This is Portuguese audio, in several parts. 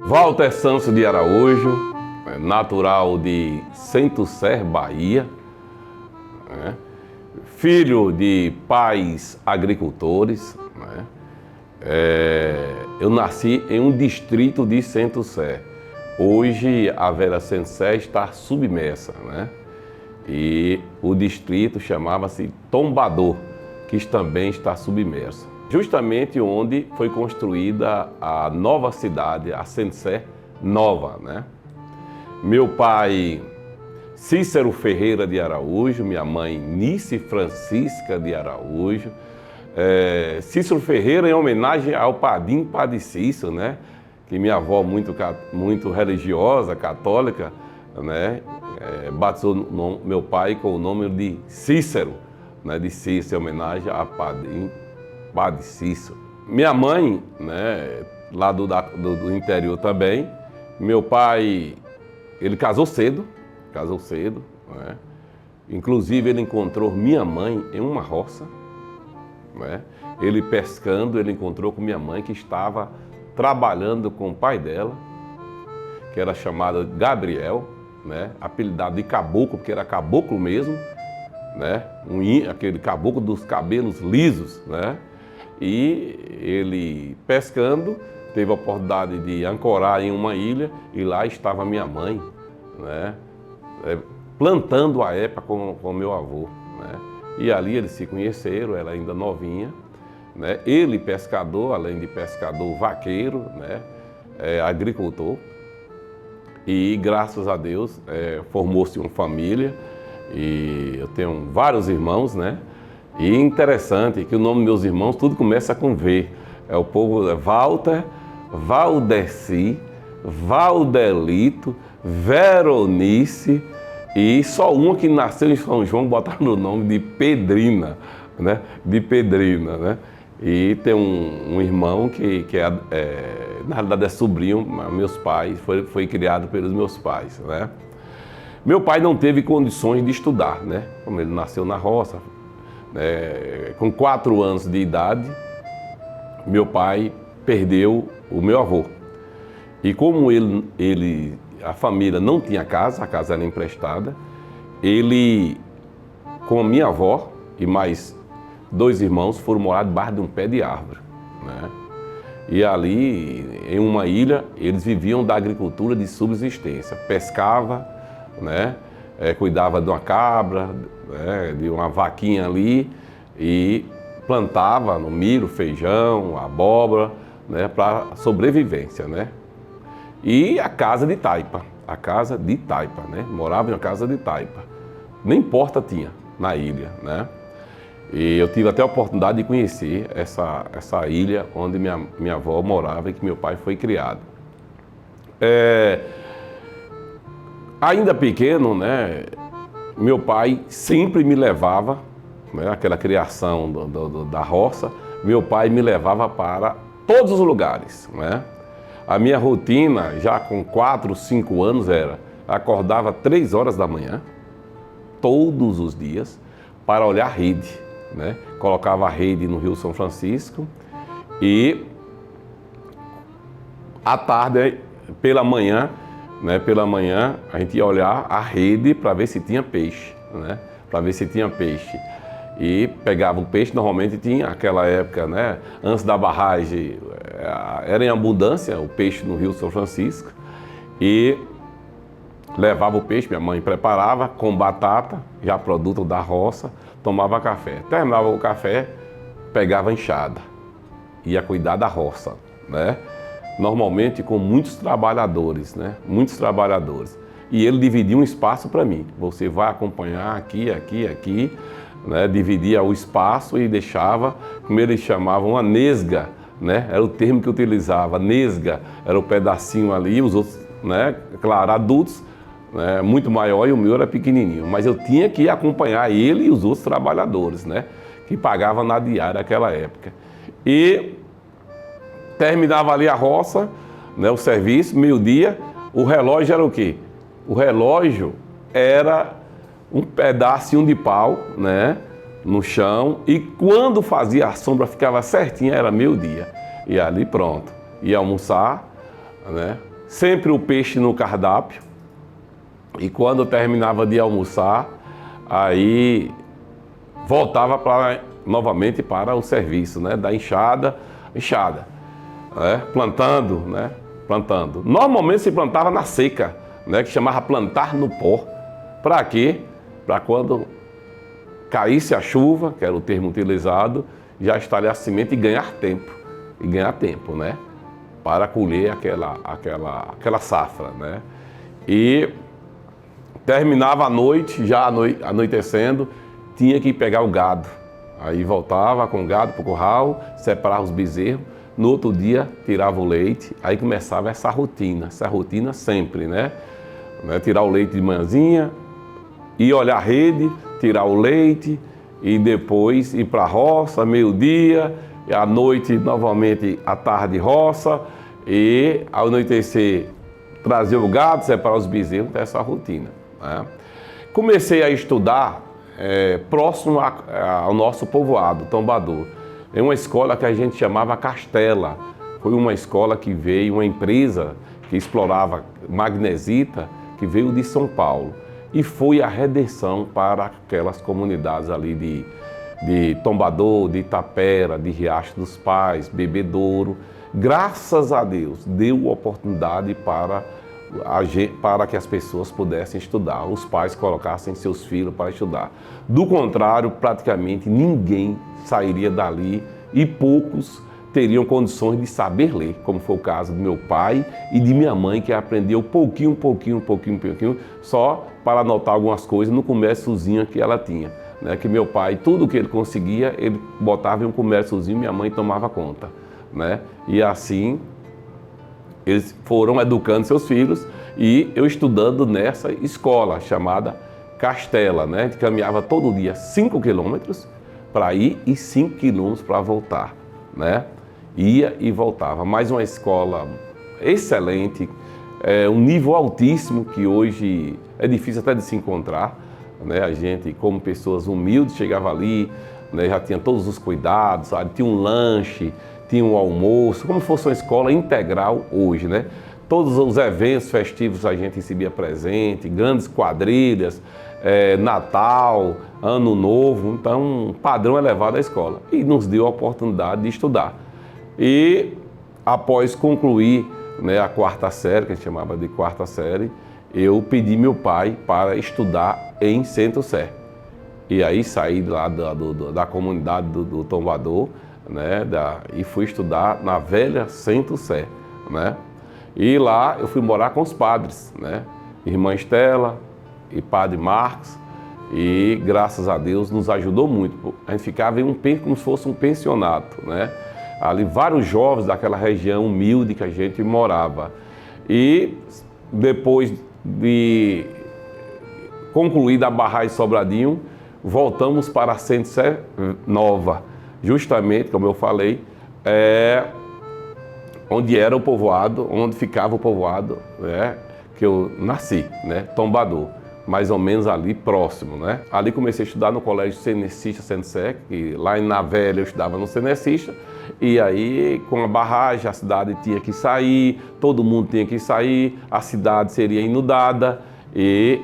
Walter Santos de Araújo, natural de Centro-Sé, Bahia, filho de pais agricultores. Eu nasci em um distrito de Centro-Sé. Hoje a Vera Centro-Sé está submersa, E o distrito chamava-se Tombador, que também está submerso. Justamente onde foi construída a nova cidade, a Centro-Sé Nova, Meu pai, Cícero Ferreira de Araújo, minha mãe, Nice Francisca de Araújo. Cícero Ferreira em homenagem ao Padim Padre Cícero, que minha avó, muito religiosa, católica, batizou meu pai com o nome de Cícero, de Cícero, em homenagem a Padim Padre Cícero. Minha mãe, lá do interior também. Meu pai, ele casou cedo, Inclusive ele encontrou minha mãe em uma roça, Ele pescando, ele encontrou com minha mãe que estava trabalhando com o pai dela, que era chamado Gabriel, apelidado de caboclo, porque era caboclo mesmo, aquele caboclo dos cabelos lisos, E ele pescando, teve a oportunidade de ancorar em uma ilha e lá estava minha mãe, plantando a época com meu avô, E ali eles se conheceram, ela ainda novinha, Ele pescador, além de pescador, vaqueiro, agricultor. E graças a Deus formou-se uma família e eu tenho vários irmãos, E interessante que o nome dos meus irmãos tudo começa com V. O povo Walter, Valdeci, Valdelito, Veronice e só uma que nasceu em São João botaram no nome de Pedrina, De Pedrina, E tem um irmão que na realidade é sobrinho, meus pais, foi criado pelos meus pais, Meu pai não teve condições de estudar, Como ele nasceu na roça, com 4 anos de idade, meu pai perdeu o meu avô. E como a família não tinha casa, a casa era emprestada, ele, com a minha avó e mais 2 irmãos, foram morar debaixo de um pé de árvore, E ali, em uma ilha, eles viviam da agricultura de subsistência. Pescava, cuidava de uma cabra, de uma vaquinha ali e plantava no milho, feijão, abóbora, para sobrevivência, E a casa de taipa, morava em uma casa de taipa. Nem porta tinha na ilha, E eu tive até a oportunidade de conhecer essa ilha onde minha avó morava e que meu pai foi criado. Ainda pequeno, meu pai sempre me levava, aquela criação da roça, meu pai me levava para todos os lugares, A minha rotina, já com 4, 5 anos, acordava 3 horas da manhã, todos os dias, para olhar a rede, Colocava a rede no Rio São Francisco e à tarde, pela manhã, a gente ia olhar a rede para ver se tinha peixe, E pegava o peixe, normalmente tinha aquela época, antes da barragem, era em abundância o peixe no Rio São Francisco. E levava o peixe, minha mãe preparava com batata, já produto da roça, tomava café. Terminava o café, pegava a enxada, ia cuidar da roça, Normalmente com muitos trabalhadores, E ele dividia um espaço para mim. Você vai acompanhar aqui, Dividia o espaço e deixava, como eles chamavam, uma nesga, Era o termo que eu utilizava, nesga, era o pedacinho ali, os outros, claro, adultos, muito maior e o meu era pequenininho. Mas eu tinha que acompanhar ele e os outros trabalhadores, Que pagavam na diária naquela época. E terminava ali a roça, o serviço, meio-dia, o relógio era o quê? O relógio era um pedacinho de pau, no chão, e quando fazia a sombra ficava certinha, era meio-dia. E ali pronto, ia almoçar, sempre o peixe no cardápio. E quando eu terminava de almoçar, aí voltava novamente para o serviço, né, da enxada, né, plantando, né, plantando. Normalmente se plantava na seca, né, que chamava plantar no pó. Para quê? Para quando caísse a chuva, que era o termo utilizado, já estaria a semente e ganhar tempo, né, para colher aquela safra, né. E terminava a noite, já anoitecendo, tinha que pegar o gado. Aí voltava com o gado para o curral, separava os bezerros, no outro dia tirava o leite, aí começava essa rotina sempre, né? Tirar o leite de manhãzinha, ir olhar a rede, tirar o leite e depois ir para a roça, meio-dia, e à noite novamente à tarde roça e ao anoitecer trazer o gado, separar os bezerros, essa rotina, né? Comecei a estudar próximo ao nosso povoado, Tombador. É uma escola que a gente chamava Castela. Foi uma escola que veio, uma empresa que explorava magnesita, que veio de São Paulo. E foi a redenção para aquelas comunidades ali de Tombador, de Itapera, de Riacho dos Pais, Bebedouro. Graças a Deus, deu oportunidade para que as pessoas pudessem estudar, os pais colocassem seus filhos para estudar. Do contrário, praticamente ninguém sairia dali e poucos teriam condições de saber ler, como foi o caso do meu pai e de minha mãe, que aprendeu pouquinho, só para anotar algumas coisas no comérciozinho que ela tinha, né? Que meu pai, tudo que ele conseguia, ele botava em um comérciozinho, minha mãe tomava conta, né? E assim eles foram educando seus filhos e eu estudando nessa escola chamada Castela, né? A gente caminhava todo dia 5 quilômetros para ir e 5 quilômetros para voltar, né? Ia e voltava. Mas uma escola excelente, um nível altíssimo que hoje é difícil até de se encontrar, né? A gente, como pessoas humildes, chegava ali, né? Já tinha todos os cuidados, sabe? Tinha um lanche, tinha um almoço, como se fosse uma escola integral hoje, né? Todos os eventos festivos a gente recebia presente, grandes quadrilhas, Natal, Ano Novo, então um padrão elevado da escola. E nos deu a oportunidade de estudar. E após concluir, né, a quarta série, que a gente chamava de quarta série, eu pedi meu pai para estudar em Centro-Sé. E aí saí lá da comunidade do Tombador, né, e fui estudar na velha Centro-Sé, né? E lá eu fui morar com os padres, né? Irmã Estela e padre Marcos, e graças a Deus nos ajudou muito. A gente ficava como se fosse um pensionato, né? Ali vários jovens daquela região humilde que a gente morava. E depois de concluída a barragem Sobradinho, voltamos para a Centro-Sé Nova, justamente, como eu falei, onde era o povoado, onde ficava o povoado, né, que eu nasci, né, Tombador, mais ou menos ali próximo, né. Ali comecei a estudar no colégio Cenecista Centro-Sé, que lá na Velha eu estudava no Cenecista, e aí com a barragem a cidade tinha que sair, todo mundo tinha que sair, a cidade seria inundada e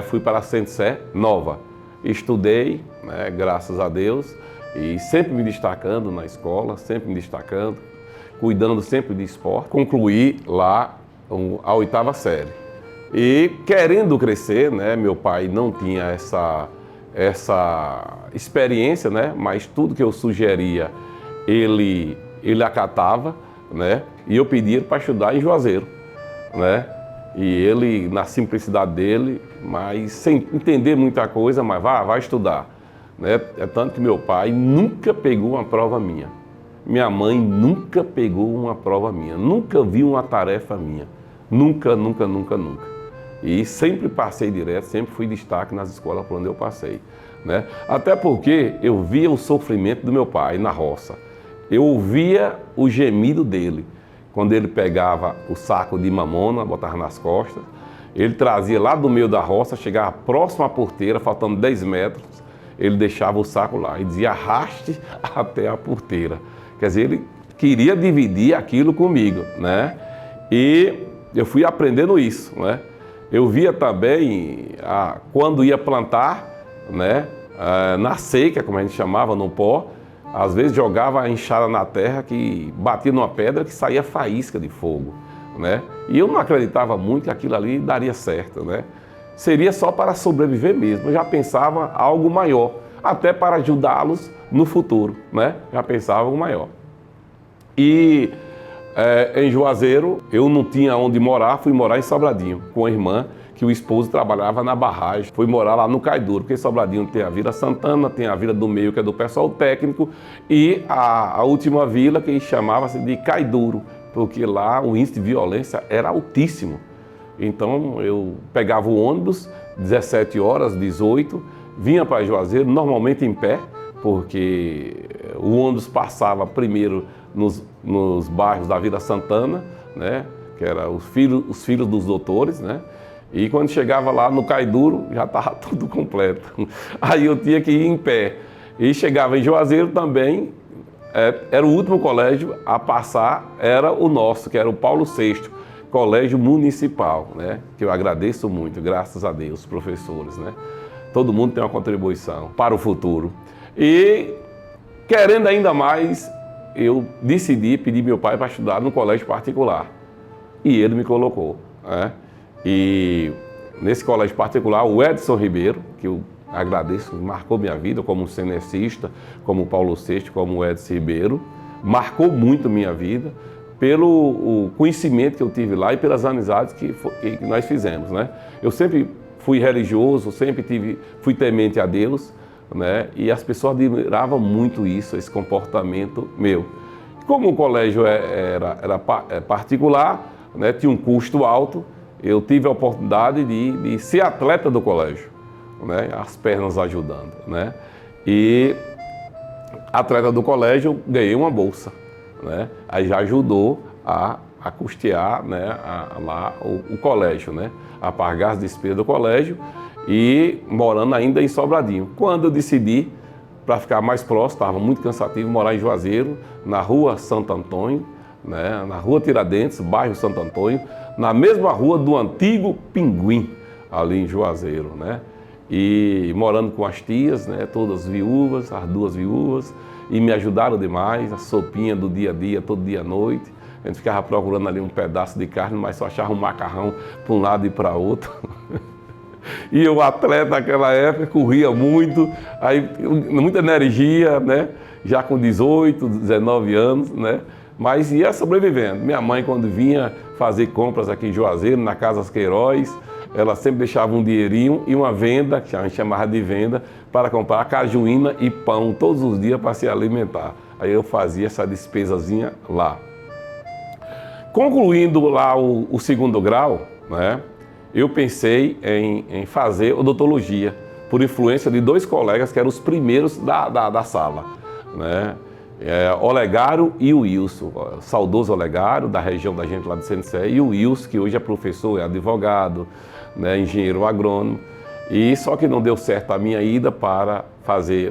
fui para a Centro-Sé Nova. Estudei, né, graças a Deus, e sempre me destacando na escola, sempre me destacando, cuidando sempre de esporte. Concluí lá a 8ª série. E querendo crescer, né, meu pai não tinha essa experiência, né, mas tudo que eu sugeria, ele acatava, né, e eu pedia para estudar em Juazeiro, né, e ele, na simplicidade dele, mas sem entender muita coisa, mas vai estudar, né. É tanto que meu pai nunca pegou uma prova minha. Minha mãe nunca pegou uma prova minha, nunca viu uma tarefa minha, nunca. E sempre passei direto, sempre fui destaque nas escolas por onde eu passei, né? Até porque eu via o sofrimento do meu pai na roça, eu ouvia o gemido dele, quando ele pegava o saco de mamona, botava nas costas, ele trazia lá do meio da roça, chegava próximo à porteira, faltando 10 metros, ele deixava o saco lá e dizia: arraste até a porteira. Quer dizer, ele queria dividir aquilo comigo, né? E eu fui aprendendo isso, né? Eu via também, quando ia plantar, né, na seca, como a gente chamava, no pó, às vezes jogava a enxada na terra que batia numa pedra que saía faísca de fogo, né? E eu não acreditava muito que aquilo ali daria certo, né? Seria só para sobreviver mesmo. Eu já pensava algo maior, até para ajudá-los no futuro, né? Já pensava algo maior. E em Juazeiro, eu não tinha onde morar, fui morar em Sobradinho, com a irmã, que o esposo trabalhava na barragem. Fui morar lá no Caiduro, porque Sobradinho tem a Vila Santana, tem a Vila do Meio, que é do pessoal técnico, e a última vila, que chamava-se de Caiduro, porque lá o índice de violência era altíssimo. Então eu pegava o ônibus, 17 horas, 18, vinha para Juazeiro, normalmente em pé, porque o ônibus passava primeiro nos bairros da Vila Santana, né, que eram os filhos dos doutores, né, e quando chegava lá no Caiduro já estava tudo completo. Aí eu tinha que ir em pé. E chegava em Juazeiro também, era o último colégio a passar, era o nosso, que era o Paulo VI, colégio municipal, né, que eu agradeço muito, graças a Deus, os professores, né. Todo mundo tem uma contribuição para o futuro. E querendo ainda mais, eu decidi pedir meu pai para estudar no colégio particular. E ele me colocou, né? E nesse colégio particular, o Edson Ribeiro, que eu agradeço, marcou minha vida como cenecista, como Paulo VI, como o Edson Ribeiro, marcou muito minha vida pelo o conhecimento que eu tive lá e pelas amizades que nós fizemos, né? Eu sempre fui religioso, fui temente a Deus, né? E as pessoas admiravam muito isso, esse comportamento meu. Como o colégio era particular, né? Tinha um custo alto, eu tive a oportunidade de ser atleta do colégio, né? As pernas ajudando, né? E atleta do colégio, ganhei uma bolsa, né? Aí já ajudou a custear, né? Lá o colégio, né? A pagar as despesas do colégio e morando ainda em Sobradinho. Quando eu decidi, para ficar mais próximo, estava muito cansativo, morar em Juazeiro, na rua Santo Antônio, né, na rua Tiradentes, bairro Santo Antônio, na mesma rua do antigo Pinguim, ali em Juazeiro, né? E morando com as tias, né, todas viúvas, as duas viúvas, e me ajudaram demais, a sopinha do dia a dia, todo dia à noite. A gente ficava procurando ali um pedaço de carne, mas só achava um macarrão para um lado e para outro. E o atleta naquela época corria muito, aí muita energia, né? Já com 18, 19 anos, né? Mas ia sobrevivendo. Minha mãe, quando vinha fazer compras aqui em Juazeiro, na Casa Queiroz, ela sempre deixava um dinheirinho e uma venda, que a gente chamava de venda, para comprar cajuína e pão todos os dias para se alimentar. Aí eu fazia essa despesazinha lá. Concluindo lá o segundo grau, né? Eu pensei em fazer odontologia, por influência de dois colegas que eram os primeiros da sala, né? Olegário e o Wilson, saudoso Olegário, da região da gente lá de Centro-Sé, e o Wilson, que hoje é professor, é advogado, né, engenheiro agrônomo, e só que não deu certo a minha ida para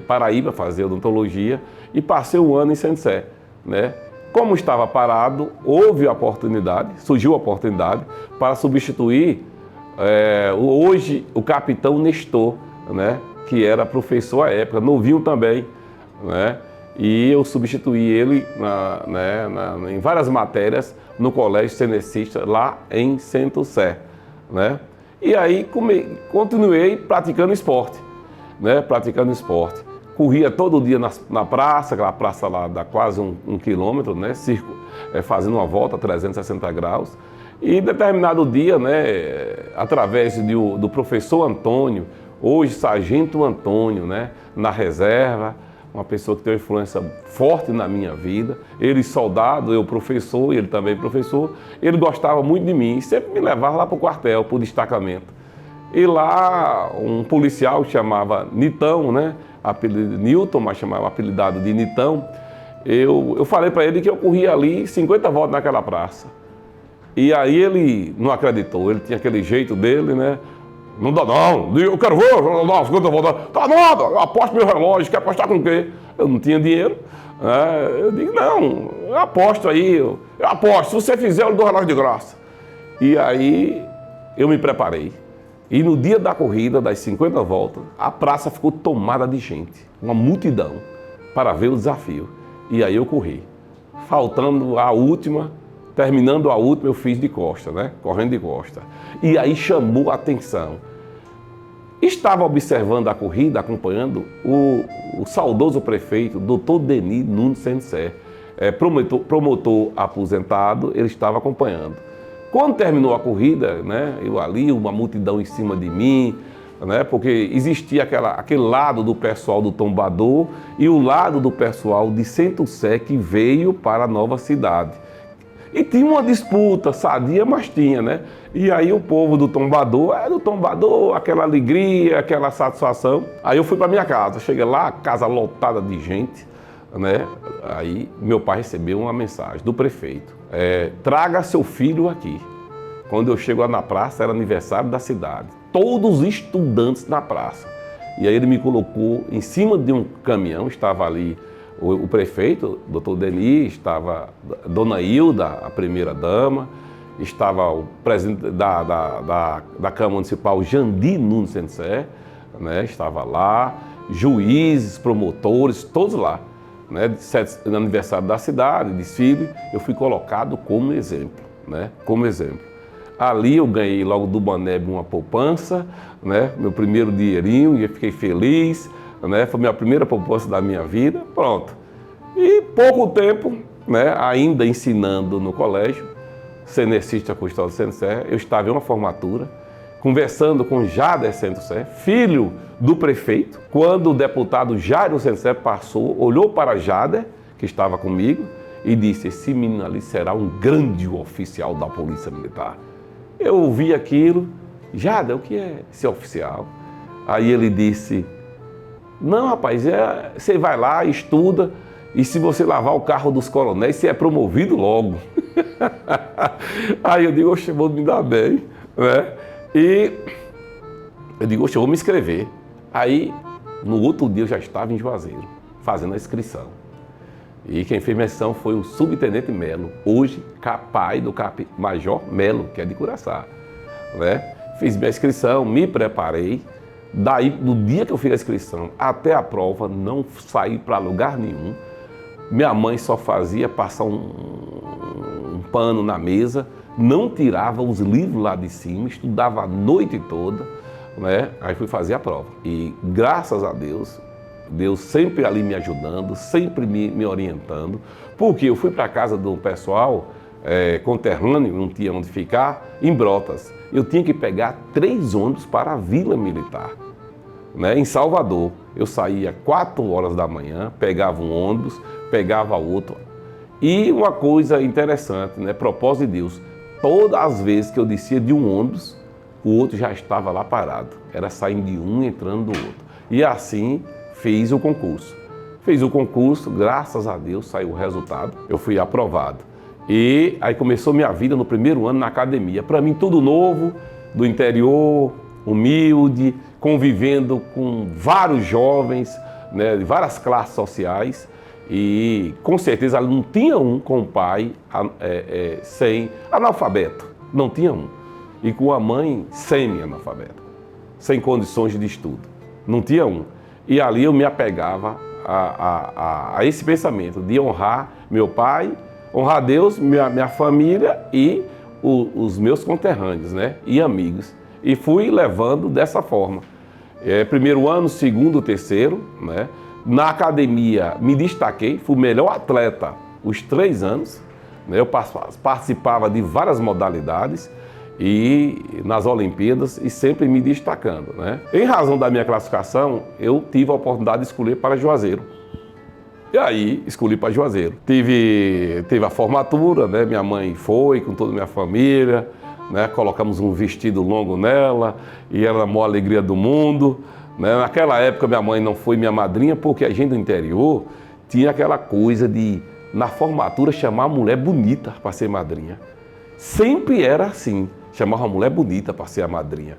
Paraíba fazer odontologia, e passei um ano em Centro-Sé, né? Como estava parado, surgiu a oportunidade para substituir hoje o capitão Nestor, né, que era professor à época, novinho também, né, e eu substituí ele em várias matérias no colégio cenecista lá em Centro-Sé, né, e aí continuei praticando esporte, né, corria todo dia na praça, aquela praça lá dá quase um quilômetro, né, fazendo uma volta a 360 graus. E em determinado dia, né, através do professor Antônio, hoje sargento Antônio, né, na reserva, uma pessoa que tem uma influência forte na minha vida, ele soldado, eu professor, ele também professor, ele gostava muito de mim e sempre me levava lá para o quartel, para o destacamento. E lá um policial chamava Nitão, né, Newton, mas chamava apelidado de Nitão, eu falei para ele que eu corria ali 50 voltas naquela praça. E aí ele não acreditou, ele tinha aquele jeito dele, né? Não dá não, eu quero ver, não dá 50 voltas. Tá nada, eu aposto meu relógio, quer apostar com o quê? Eu não tinha dinheiro. Eu digo, não, eu aposto aí, eu aposto, se você fizer eu dou o relógio de graça. E aí eu me preparei. E no dia da corrida, das 50 voltas, a praça ficou tomada de gente, uma multidão, para ver o desafio. E aí eu corri. Faltando a última, terminando a última, eu fiz de costa, né? Correndo de costa. E aí chamou a atenção. Estava observando a corrida, acompanhando o saudoso prefeito, Dr. Denis Nunes Sensé, promotor aposentado, ele estava acompanhando. Quando terminou a corrida, né, eu ali, uma multidão em cima de mim, né, porque existia aquele lado do pessoal do Tombador e o lado do pessoal de Centro-Sé que veio para a nova cidade. E tinha uma disputa sadia, mas tinha, né? E aí o povo do Tombador, aquela alegria, aquela satisfação. Aí eu fui para minha casa, cheguei lá, casa lotada de gente, né? Aí meu pai recebeu uma mensagem do prefeito. Traga seu filho aqui. Quando eu chego lá na praça, era aniversário da cidade. Todos os estudantes na praça. E aí ele me colocou em cima de um caminhão, estava ali o prefeito, Dr. Denis, estava a Dona Hilda, a primeira-dama, estava o presidente da Câmara Municipal, Jandir Nunes Sensé, né, estava lá, juízes, promotores, todos lá. Né, no aniversário da cidade, desfile, eu fui colocado como exemplo, né, como exemplo. Ali eu ganhei logo do Baneb uma poupança, né, meu primeiro dinheirinho, e eu fiquei feliz, né, foi a minha primeira poupança da minha vida, pronto. E pouco tempo, né, ainda ensinando no colégio, cenecista Custódio Sensé, eu estava em uma formatura, conversando com Jader Sensé, filho do prefeito, quando o deputado Jairo Sensé passou, olhou para Jader, que estava comigo, e disse: esse menino ali será um grande oficial da Polícia Militar. Eu ouvi aquilo, Jader, o que é ser oficial? Aí ele disse: não, rapaz, você vai lá, estuda, e se você lavar o carro dos coronéis, você é promovido logo. Aí eu digo: oxe, vou me dar bem, né? E eu digo: oxe, eu vou me inscrever. Aí, no outro dia, eu já estava em Juazeiro, fazendo a inscrição. E quem fez minha inscrição foi o subtenente Melo, hoje pai do Major Melo, que é de Curaçá, né? Fiz minha inscrição, me preparei. Daí, no dia que eu fiz a inscrição até a prova, não saí para lugar nenhum. Minha mãe só fazia passar um pano na mesa, não tirava os livros lá de cima, estudava a noite toda, né? Aí fui fazer a prova. E graças a Deus, Deus sempre ali me ajudando, sempre me orientando, porque eu fui para a casa do pessoal conterrâneo, não tinha onde ficar, em Brotas. Eu tinha que pegar 3 ônibus para a Vila Militar, né? Em Salvador. Eu saía 4 horas da manhã, pegava um ônibus, pegava outro. E uma coisa interessante, né? Propósito de Deus, todas as vezes que eu descia de um ônibus, o outro já estava lá parado. Era saindo de um e entrando do outro. E assim fiz o concurso. Fiz o concurso, graças a Deus saiu o resultado, eu fui aprovado. E aí começou minha vida no primeiro ano na academia. Para mim tudo novo, do interior, humilde, convivendo com vários jovens, né, de várias classes sociais. E com certeza não tinha um com o pai sem analfabeto, não tinha um. E com a mãe semi-analfabeta, sem condições de estudo, não tinha um. E ali eu me apegava a esse pensamento de honrar meu pai, honrar Deus, minha família e os meus conterrâneos, né, e amigos. E fui levando dessa forma. Primeiro ano, segundo, terceiro, né? Na academia me destaquei, fui o melhor atleta os 3 anos, né? Eu participava de várias modalidades e nas Olimpíadas e sempre me destacando, né? Em razão da minha classificação, eu tive a oportunidade de escolher para Juazeiro. E aí, escolhi para Juazeiro. Teve a formatura, né? Minha mãe foi com toda a minha família, né? Colocamos um vestido longo nela e era a maior alegria do mundo. Né? Naquela época minha mãe não foi minha madrinha porque a gente do interior tinha aquela coisa de, na formatura, chamar a mulher bonita para ser madrinha. Sempre era assim, chamava a mulher bonita para ser a madrinha.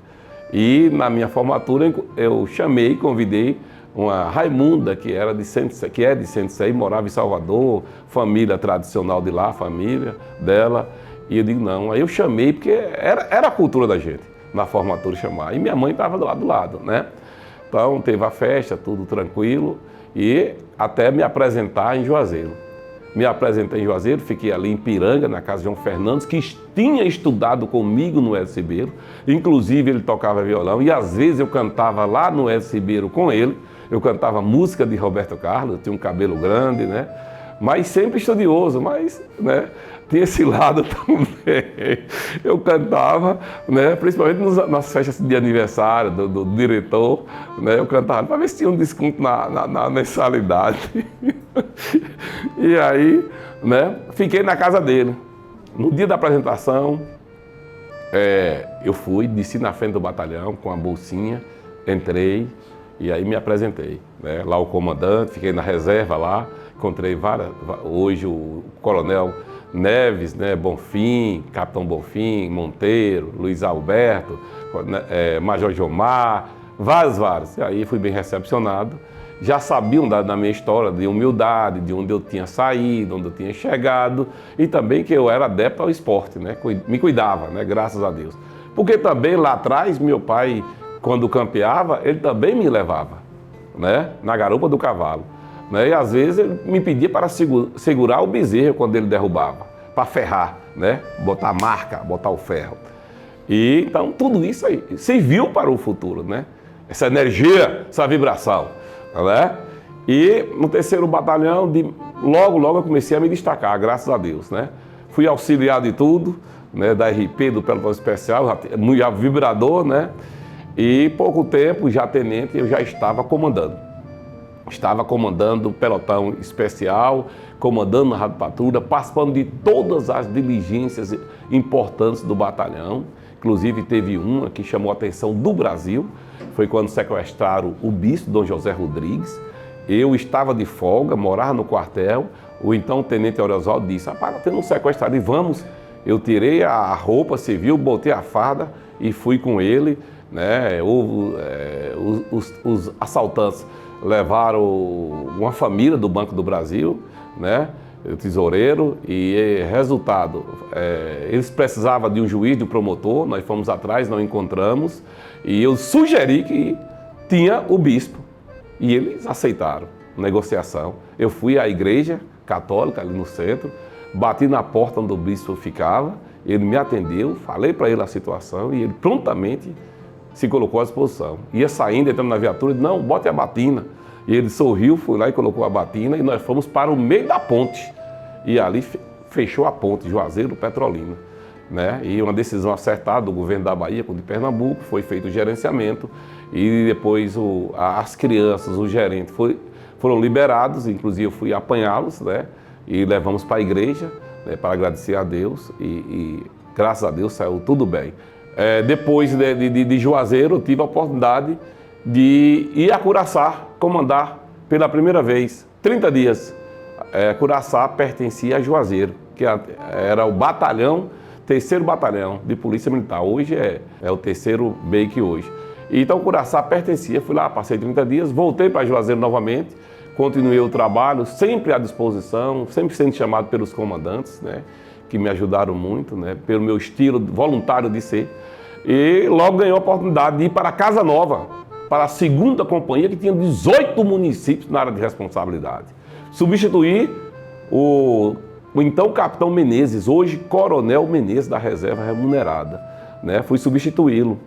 E na minha formatura eu chamei, convidei uma Raimunda, que é de Centro-Sé e morava em Salvador, família tradicional de lá, a família dela. E eu digo, não. Aí eu chamei, porque era a cultura da gente, na formatura chamar. E minha mãe estava do lado, né? Então teve a festa, tudo tranquilo, e até me apresentar em Juazeiro. Me apresentei em Juazeiro, fiquei ali em Piranga, na casa de João Fernandes, que tinha estudado comigo no Edson Ribeiro. Inclusive ele tocava violão e às vezes eu cantava lá no Edson Ribeiro com ele. Eu cantava música de Roberto Carlos, eu tinha um cabelo grande, né? Mas sempre estudioso, mas, né, tinha esse lado também. Eu cantava, né, principalmente nas festas de aniversário do diretor, né, eu cantava para ver se tinha um desconto na mensalidade. E aí, né, fiquei na casa dele. No dia da apresentação, eu fui, desci na frente do batalhão com a bolsinha, entrei e aí me apresentei, né, lá o comandante, fiquei na reserva lá. Encontrei hoje o coronel Neves, né, Bonfim, capitão Bonfim, Monteiro, Luiz Alberto, Major Gilmar, vários. E aí fui bem recepcionado. Já sabiam da minha história de humildade, de onde eu tinha saído, onde eu tinha chegado e também que eu era adepto ao esporte, né, me cuidava, né, graças a Deus. Porque também lá atrás, meu pai, quando campeava, ele também me levava, né, na garupa do cavalo. Né? E às vezes ele me pedia para segurar o bezerro quando ele derrubava, para ferrar, né? Botar a marca, botar o ferro. E então tudo isso aí serviu para o futuro, né? Essa energia, essa vibração, né? E no 3º batalhão, logo eu comecei a me destacar, graças a Deus, né? Fui auxiliar de tudo, né? Da RP, do pelotão especial, já vibrador, né? E pouco tempo, já tenente, eu já estava comandando. Estava comandando o pelotão especial, comandando a Rádio Patrulha, participando de todas as diligências importantes do batalhão. Inclusive teve uma que chamou a atenção do Brasil, foi quando sequestraram o bispo Dom José Rodrigues. Eu estava de folga, morava no quartel, o então tenente Aurosvaldo disse, rapaz, está tendo um sequestro ali, vamos. Eu tirei a roupa civil, botei a farda e fui com ele, né? Os assaltantes levaram uma família do Banco do Brasil, né, o tesoureiro, e resultado, eles precisavam de um juiz, de um promotor, nós fomos atrás, não encontramos, e eu sugeri que tinha o bispo, e eles aceitaram, negociação. Eu fui à igreja católica ali no centro, bati na porta onde o bispo ficava, ele me atendeu, falei para ele a situação e ele prontamente se colocou à disposição. Ia saindo, entrando na viatura, disse, não, bote a batina. E ele sorriu, foi lá e colocou a batina e nós fomos para o meio da ponte. E ali fechou a ponte, Juazeiro, Petrolina. Né? E uma decisão acertada do governo da Bahia com o de Pernambuco, foi feito o gerenciamento e depois as crianças, o gerente foram liberados, inclusive eu fui apanhá-los, né? E levamos para a igreja, né? Para agradecer a Deus e graças a Deus saiu tudo bem. Depois de Juazeiro, eu tive a oportunidade de ir a Curaçá, comandar pela primeira vez, 30 dias. Curaçá pertencia a Juazeiro, que era o batalhão, 3º batalhão de Polícia Militar. Hoje é o 3º BEIC hoje. Então Curaçá pertencia, fui lá, passei 30 dias, voltei para Juazeiro novamente, continuei o trabalho, sempre à disposição, sempre sendo chamado pelos comandantes, né? Que me ajudaram muito, né, pelo meu estilo voluntário de ser. E logo ganhou a oportunidade de ir para a Casa Nova, para a 2ª companhia, que tinha 18 municípios na área de responsabilidade. Substituir o então capitão Menezes, hoje coronel Menezes da reserva remunerada, né? Fui substituí-lo,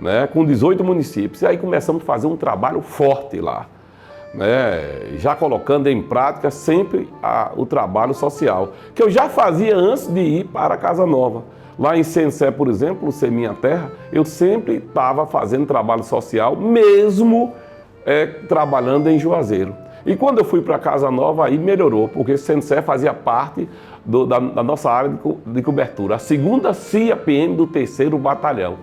né, com 18 municípios. E aí começamos a fazer um trabalho forte lá, né, já colocando em prática sempre o trabalho social, que eu já fazia antes de ir para a Casa Nova. Lá em Sensé, por exemplo, ser minha terra, eu sempre estava fazendo trabalho social, mesmo trabalhando em Juazeiro. E quando eu fui para a Casa Nova, aí melhorou, porque Sensé fazia parte da nossa área de cobertura, a 2ª CIA-PM do 3º Batalhão.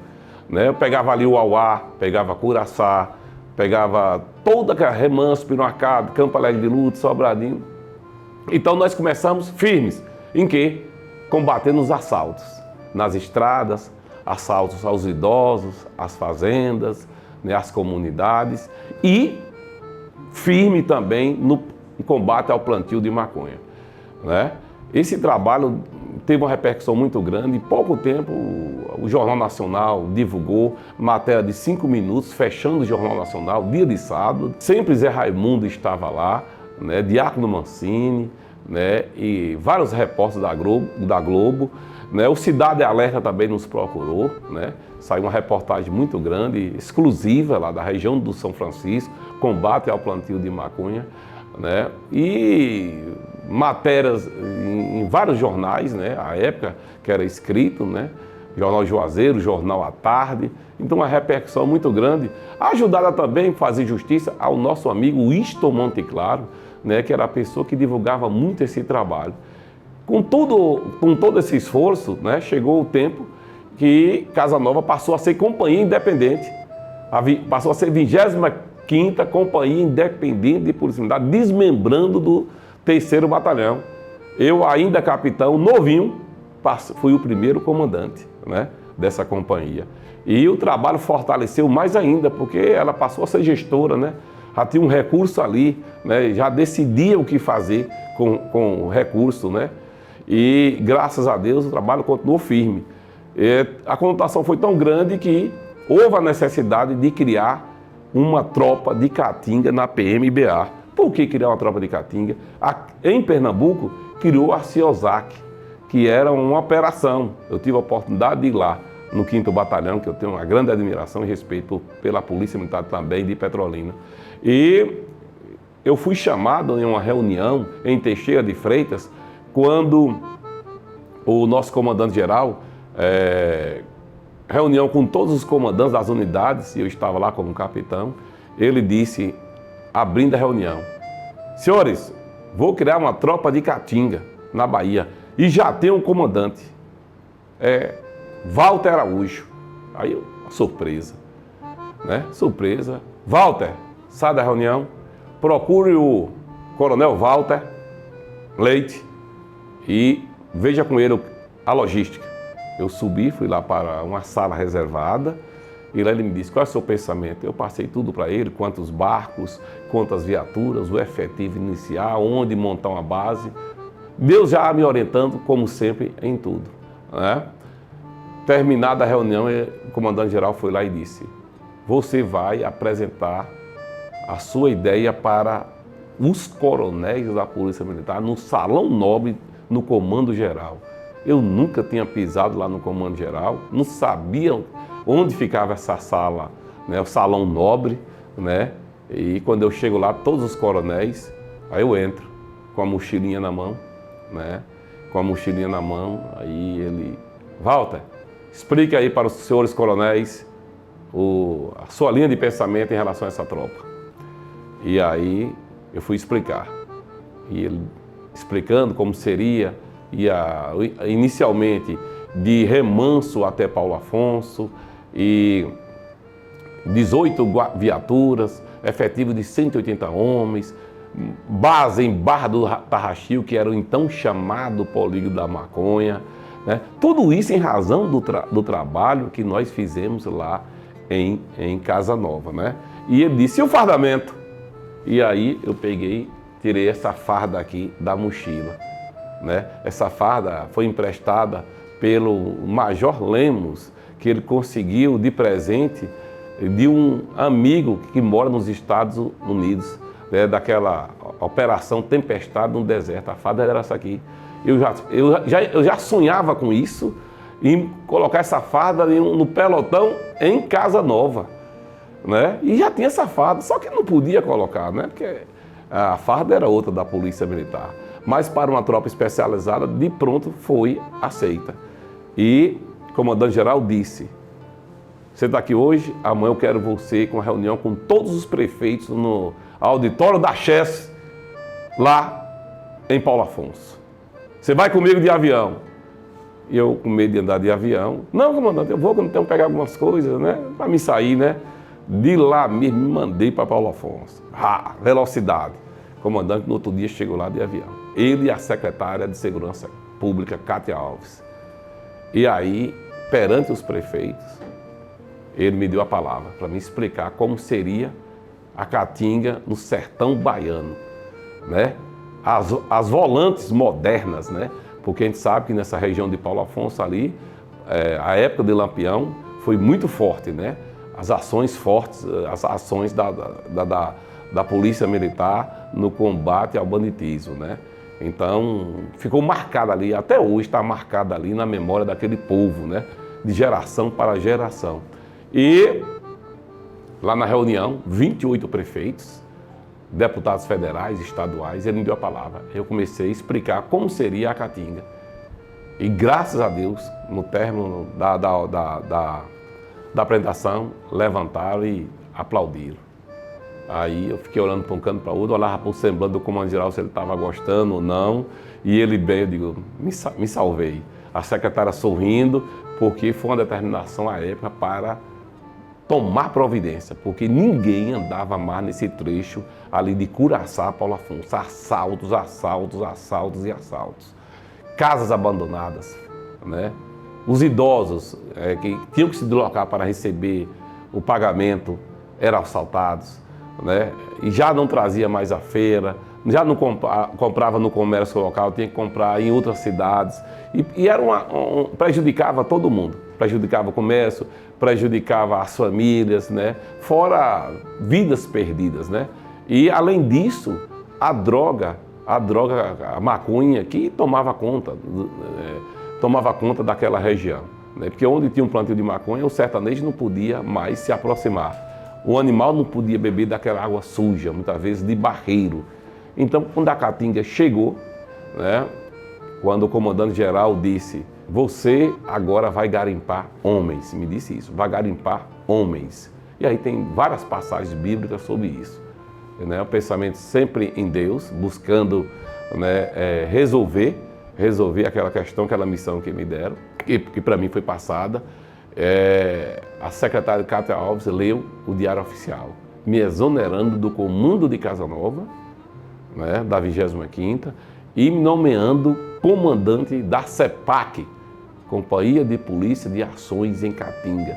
Né? Eu pegava ali o Auá, pegava Curaçá, pegava toda aquela Remanso, Pinoacado, Campo Alegre de Luto, Sobradinho. Então nós começamos firmes. Em quê? Combatendo os assaltos. Nas estradas, assaltos aos idosos, às fazendas, né, às comunidades. E firme também no combate ao plantio de maconha. Né? Esse trabalho teve uma repercussão muito grande. Em pouco tempo, o Jornal Nacional divulgou matéria de 5 minutos, fechando o Jornal Nacional, dia de sábado. Sempre Zé Raimundo estava lá, né, Diácono Mancini, né, e vários repórteres da Globo. Né, o Cidade Alerta também nos procurou, né, saiu uma reportagem muito grande, exclusiva lá da região do São Francisco, combate ao plantio de maconha, né, e matérias em vários jornais, né, à época que era escrito, né, Jornal Juazeiro, Jornal à Tarde. Então uma repercussão muito grande, ajudada também a fazer justiça ao nosso amigo Winston Monteclaro, né, que era a pessoa que divulgava muito esse trabalho. Com todo esse esforço, né, chegou o tempo que Casa Nova passou a ser companhia independente, passou a ser 25ª Companhia Independente de Polícia Militar, desmembrando do 3º Batalhão. Eu, ainda capitão, novinho, fui o primeiro comandante, né, dessa companhia. E o trabalho fortaleceu mais ainda, porque ela passou a ser gestora, né, já tinha um recurso ali, né, já decidia o que fazer com o recurso, né, e graças a Deus o trabalho continuou firme. A conotação foi tão grande que houve a necessidade de criar uma tropa de Caatinga na PMBA. Por que criar uma tropa de Caatinga? Em Pernambuco, criou a CIOSAC, que era uma operação. Eu tive a oportunidade de ir lá no 5º Batalhão, que eu tenho uma grande admiração e respeito pela Polícia Militar também de Petrolina. E eu fui chamado em uma reunião em Teixeira de Freitas, quando o nosso comandante-geral, reunião com todos os comandantes das unidades, e eu estava lá como capitão, ele disse, abrindo a reunião: senhores, vou criar uma tropa de Caatinga na Bahia e já tenho um comandante, Walter Araújo. Aí, uma surpresa, né? Surpresa. Walter, sai da reunião, procure o Coronel Walter Leite e veja com ele a logística. Eu subi, fui lá para uma sala reservada e lá ele me disse: qual é o seu pensamento? Eu passei tudo para ele, quantos barcos, quantas viaturas, o efetivo inicial, onde montar uma base. Deus já me orientando, como sempre, em tudo, né? Terminada a reunião, o comandante-geral foi lá e disse: você vai apresentar a sua ideia para os coronéis da Polícia Militar no Salão Nobre, no Comando Geral. Eu nunca tinha pisado lá no Comando Geral, não sabia onde ficava essa sala, né, o Salão Nobre, né? E quando eu chego lá, todos os coronéis, aí eu entro com a mochilinha na mão, né? Com a mochilinha na mão, aí ele: Walter, explique aí para os senhores coronéis a sua linha de pensamento em relação a essa tropa. E aí eu fui explicar. E ele explicando como seria, inicialmente de Remanso até Paulo Afonso, e 18 viaturas, efetivo de 180 homens, base em Barra do Tarraxil, que era o então chamado Polígono da Maconha, né? Tudo isso em razão do trabalho que nós fizemos lá em Casa Nova, né? E ele disse: e o fardamento? E aí eu peguei, tirei essa farda aqui da mochila, né? Essa farda foi emprestada pelo Major Lemos, que ele conseguiu de presente de um amigo que mora nos Estados Unidos, né? Daquela operação Tempestade no Deserto. A farda era essa aqui. Eu já sonhava com isso, em colocar essa farda no pelotão em Casa Nova, né? E já tinha essa farda, só que não podia colocar, né? Porque a farda era outra da Polícia Militar. Mas para uma tropa especializada, de pronto foi aceita. E o comandante-geral disse: você está aqui hoje, amanhã eu quero você com a reunião com todos os prefeitos no auditório da Chess, lá em Paulo Afonso. Você vai comigo de avião. E eu, com medo de andar de avião: não, comandante, eu vou, que eu tenho que pegar algumas coisas, né? Para me sair, né? De lá mesmo, me mandei para Paulo Afonso. Velocidade. O comandante, no outro dia, chegou lá de avião. Ele e a secretária de Segurança Pública, Cátia Alves. E aí, perante os prefeitos, ele me deu a palavra para me explicar como seria a Caatinga no sertão baiano, né? As volantes modernas, né? porque a gente sabe que nessa região de Paulo Afonso ali, a época de Lampião foi muito forte, né? As ações fortes, as ações da Polícia Militar no combate ao banditismo, né? Então, ficou marcado ali, até hoje está marcado ali na memória daquele povo, né? De geração para geração. E lá na reunião, 28 prefeitos, deputados federais, estaduais, ele me deu a palavra. Eu comecei a explicar como seria a Caatinga. E graças a Deus, no término da apresentação, levantaram e aplaudiram. Aí eu fiquei olhando para um canto para o outro, olhava para o semblante do comandante-geral se ele estava gostando ou não. E ele veio, eu digo, me salvei. A secretária sorrindo, porque foi uma determinação à época para tomar providência, porque ninguém andava mais nesse trecho ali de Curaçá a Paulo Afonso. Assaltos, assaltos, assaltos e assaltos. Casas abandonadas, né? Os idosos que tinham que se deslocar para receber o pagamento eram assaltados, né? E já não trazia mais a feira, já não comprava no comércio local, tinha que comprar em outras cidades. E era prejudicava todo mundo, prejudicava o comércio, prejudicava as famílias, né? Fora vidas perdidas, né? E além disso, a maconha que tomava conta daquela região, né? Porque onde tinha um plantio de maconha, o sertanejo não podia mais se aproximar. O animal não podia beber daquela água suja, muitas vezes de barreiro. Então, quando a Caatinga chegou, né? Quando o comandante-geral disse, você agora vai garimpar homens, me disse isso, vai garimpar homens. E aí tem várias passagens bíblicas sobre isso. Né? O pensamento sempre em Deus, buscando, né, resolver aquela questão, aquela missão que me deram, que para mim foi passada. A secretária Cátia Alves leu o Diário Oficial, me exonerando do comando de Casa Nova, né, da 25ª, e me nomeando comandante da CEPAC, Companhia de Polícia de Ações em Caatinga.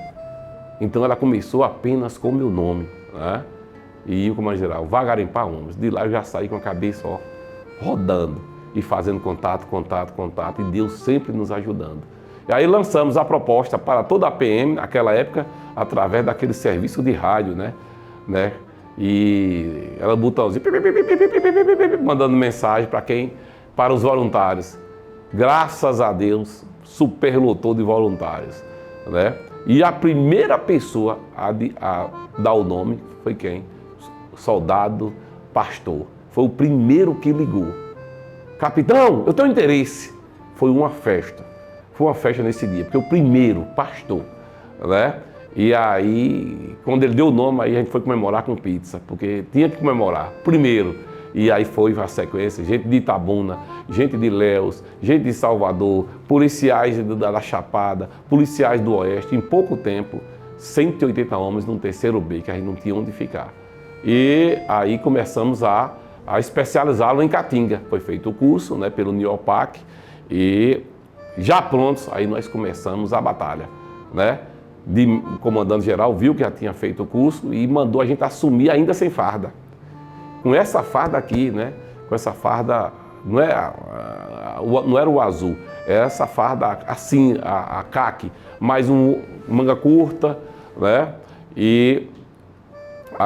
Então ela começou apenas com o meu nome, né? E o comandante-geral, vá garimpar homens. De lá eu já saí com a cabeça rodando e fazendo contato, e Deus sempre nos ajudando. E aí lançamos a proposta para toda a PM, naquela época, através daquele serviço de rádio, né? E ela botãozinho, mandando mensagem para os voluntários. Graças a Deus, superlotou de voluntários, né? E a primeira pessoa a dar o nome foi quem? Soldado Pastor. Foi o primeiro que ligou. Capitão, eu tenho interesse. Foi uma festa. Foi uma festa nesse dia, porque o primeiro, pastor, né? E aí, quando ele deu o nome, aí a gente foi comemorar com pizza, porque tinha que comemorar, primeiro. E aí foi a sequência, gente de Itabuna, gente de Léus, gente de Salvador, policiais da Chapada, policiais do Oeste, em pouco tempo, 180 homens num terceiro B, que a gente não tinha onde ficar. E aí começamos a especializá-lo em Caatinga. Foi feito o curso, né, pelo NIOPAC, e já prontos, aí nós começamos a batalha, né? O comandante-geral viu que já tinha feito o curso e mandou a gente assumir ainda sem farda. Com essa farda aqui, né? Com essa farda, não era o azul, era essa farda assim, a caque, mais manga curta, né? E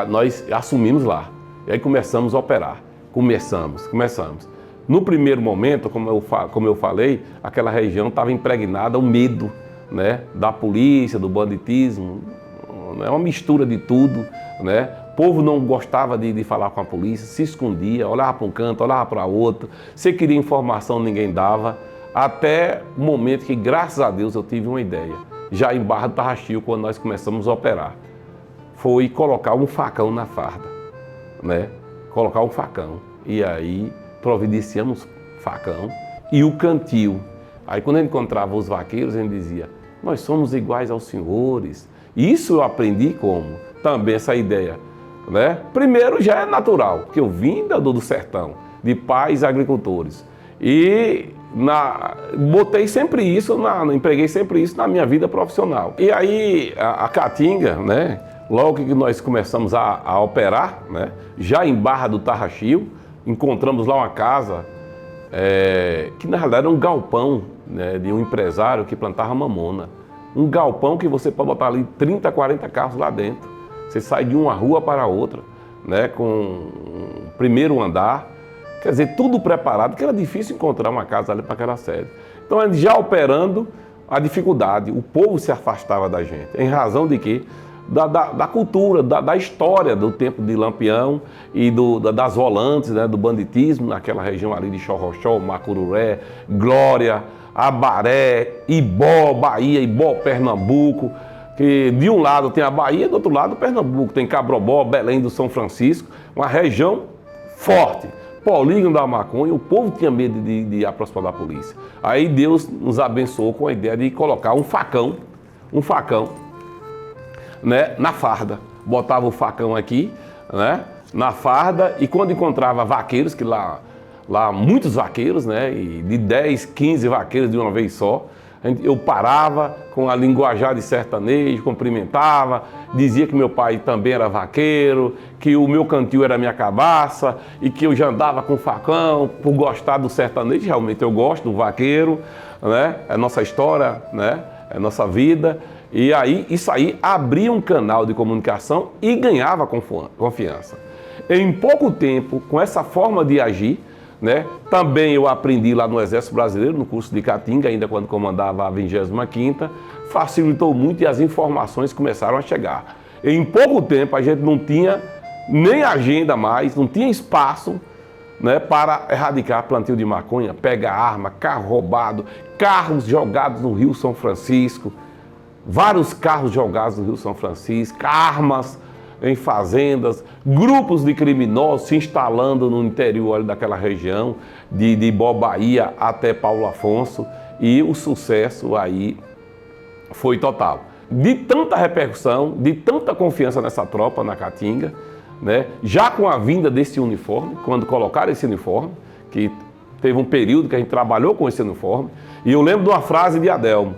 nós assumimos lá. E aí começamos a operar. Começamos. No primeiro momento, como eu falei, aquela região estava impregnada o medo, né, da polícia, do banditismo, é uma mistura de tudo, né? O povo não gostava de falar com a polícia, se escondia, olhava para um canto, olhava para outro, se queria informação ninguém dava, até o momento que, graças a Deus, eu tive uma ideia, já em Barra do Tarraxil, quando nós começamos a operar, foi colocar um facão na farda, né? Colocar um facão, e aí providenciamos facão e o cantil. Aí quando a gente encontrava os vaqueiros, a gente dizia, nós somos iguais aos senhores. Isso eu aprendi como? Também essa ideia, né? Primeiro já é natural, porque eu vim do sertão, de pais agricultores. E botei sempre isso, empreguei sempre isso na minha vida profissional. E aí a Caatinga, né? Logo que nós começamos a operar, né? Já em Barra do Tarraxil, encontramos lá uma casa que na realidade era um galpão, né, de um empresário que plantava mamona. Um galpão que você pode botar ali 30, 40 carros lá dentro. Você sai de uma rua para outra, né, com um primeiro andar. Quer dizer, tudo preparado, que era difícil encontrar uma casa ali para aquela sede. Então, já operando a dificuldade, o povo se afastava da gente. Em razão de quê? Da cultura, da história do tempo de Lampião e das volantes, né, do banditismo naquela região ali de Xorroxó, Macururé, Glória, Abaré, Ibó, Bahia, Ibó, Pernambuco, que de um lado tem a Bahia, do outro lado Pernambuco, tem Cabrobó, Belém do São Francisco, uma região forte. Polígono da maconha, o povo tinha medo de aproximar da polícia. Aí Deus nos abençoou com a ideia de colocar um facão, né, na farda. Botava o facão aqui, né, na farda, e quando encontrava vaqueiros, que lá muitos vaqueiros, né, e de 10, 15 vaqueiros de uma vez só, eu parava com a linguajar de sertanejo, cumprimentava, dizia que meu pai também era vaqueiro, que o meu cantil era minha cabaça e que eu já andava com facão por gostar do sertanejo. Realmente eu gosto do vaqueiro, né? É nossa história, né? É nossa vida. E aí isso aí abria um canal de comunicação e ganhava confiança. Em pouco tempo, com essa forma de agir, né? Também eu aprendi lá no Exército Brasileiro, no curso de Caatinga, ainda quando comandava a 25ª, facilitou muito e as informações começaram a chegar. Em pouco tempo a gente não tinha nem agenda mais, não tinha espaço, né, para erradicar plantio de maconha, pega arma, carro roubado, carros jogados no Rio São Francisco, vários carros jogados no Rio São Francisco, armas em fazendas, grupos de criminosos se instalando no interior daquela região, de Ibó, Bahia até Paulo Afonso, e o sucesso aí foi total. De tanta repercussão, de tanta confiança nessa tropa na Caatinga, né? Já com a vinda desse uniforme, quando colocaram esse uniforme, que teve um período que a gente trabalhou com esse uniforme, e eu lembro de uma frase de Adelmo,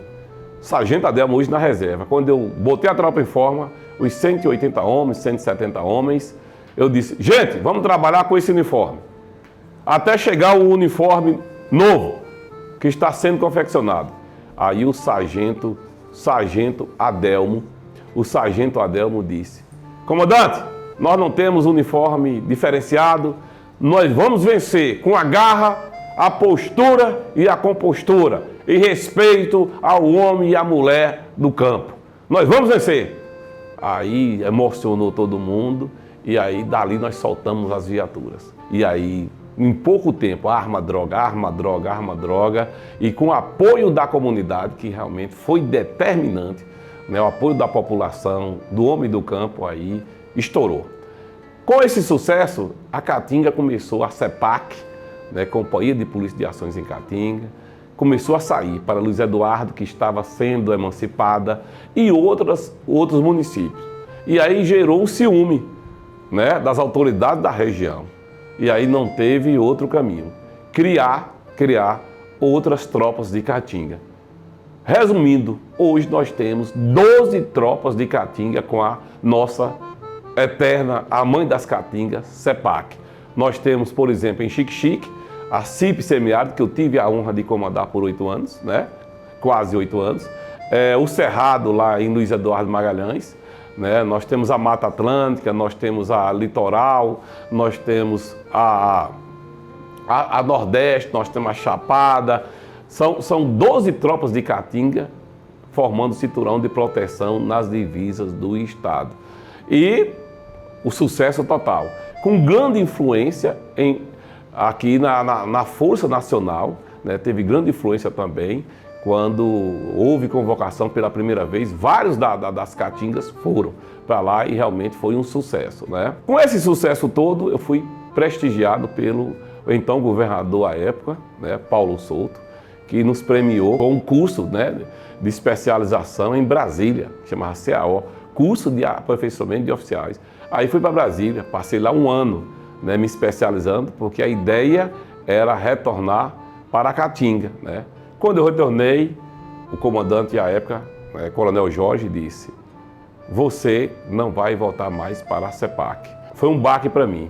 Sargento Adelmo, hoje na reserva, quando eu botei a tropa em forma, os 180 homens, 170 homens, eu disse, gente, vamos trabalhar com esse uniforme, até chegar o uniforme novo, que está sendo confeccionado. Aí o sargento Adelmo disse, comandante, nós não temos uniforme diferenciado, nós vamos vencer com a garra, a postura e a compostura, e respeito ao homem e à mulher do campo. Nós vamos vencer. Aí emocionou todo mundo, e aí dali nós soltamos as viaturas. E aí, em pouco tempo, arma, droga, e com o apoio da comunidade, que realmente foi determinante, né, o apoio da população, do homem do campo, aí estourou. Com esse sucesso, a Caatinga começou a CEPAC, né, Companhia de Polícia de Ações em Caatinga, começou a sair para Luiz Eduardo, que estava sendo emancipada, e outros municípios. E aí gerou um ciúme, né, das autoridades da região. E aí não teve outro caminho. Criar outras tropas de Caatinga. Resumindo, hoje nós temos 12 tropas de Caatinga com a nossa eterna, a mãe das Caatingas, CEPAC. Nós temos, por exemplo, em Xique-Xique, a CIP Semiárido, que eu tive a honra de comandar por 8 anos, né? Quase 8 anos. O Cerrado, lá em Luiz Eduardo Magalhães, né? Nós temos a Mata Atlântica, nós temos a Litoral, nós temos a Nordeste, nós temos a Chapada. São 12 tropas de Caatinga formando cinturão de proteção nas divisas do Estado. E o sucesso total, com grande influência aqui na Força Nacional, né? Teve grande influência também quando houve convocação pela primeira vez, vários das Caatingas foram para lá e realmente foi um sucesso, né? Com esse sucesso todo, eu fui prestigiado pelo então governador à época, né, Paulo Souto, que nos premiou com um curso, né, de especialização em Brasília, que chamava CAO, curso de aperfeiçoamento de oficiais. Aí fui para Brasília, passei lá um ano, né, me especializando, porque a ideia era retornar para a Caatinga, né? Quando eu retornei, o comandante à época, Coronel Jorge, disse, você não vai voltar mais para a CEPAC. Foi um baque para mim.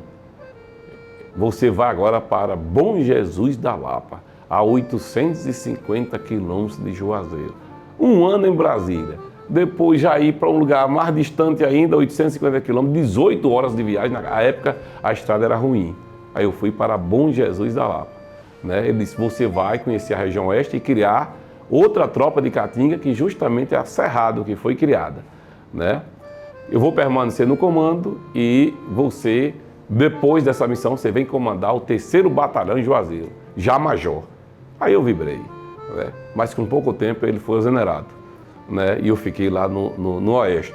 você vai agora para Bom Jesus da Lapa, a 850 quilômetros de Juazeiro. Um ano em Brasília, depois já ir para um lugar mais distante ainda, 850 quilômetros, 18 horas de viagem. Na época a estrada era ruim. Aí eu fui para Bom Jesus da Lapa. Né? Ele disse, você vai conhecer a região oeste e criar outra tropa de Caatinga, que justamente é a Cerrado, que foi criada. Né? Eu vou permanecer no comando e você, depois dessa missão, você vem comandar o 3º Batalhão em Juazeiro, já major. Aí eu vibrei, né? Mas com pouco tempo ele foi exonerado, né? E eu fiquei lá no Oeste.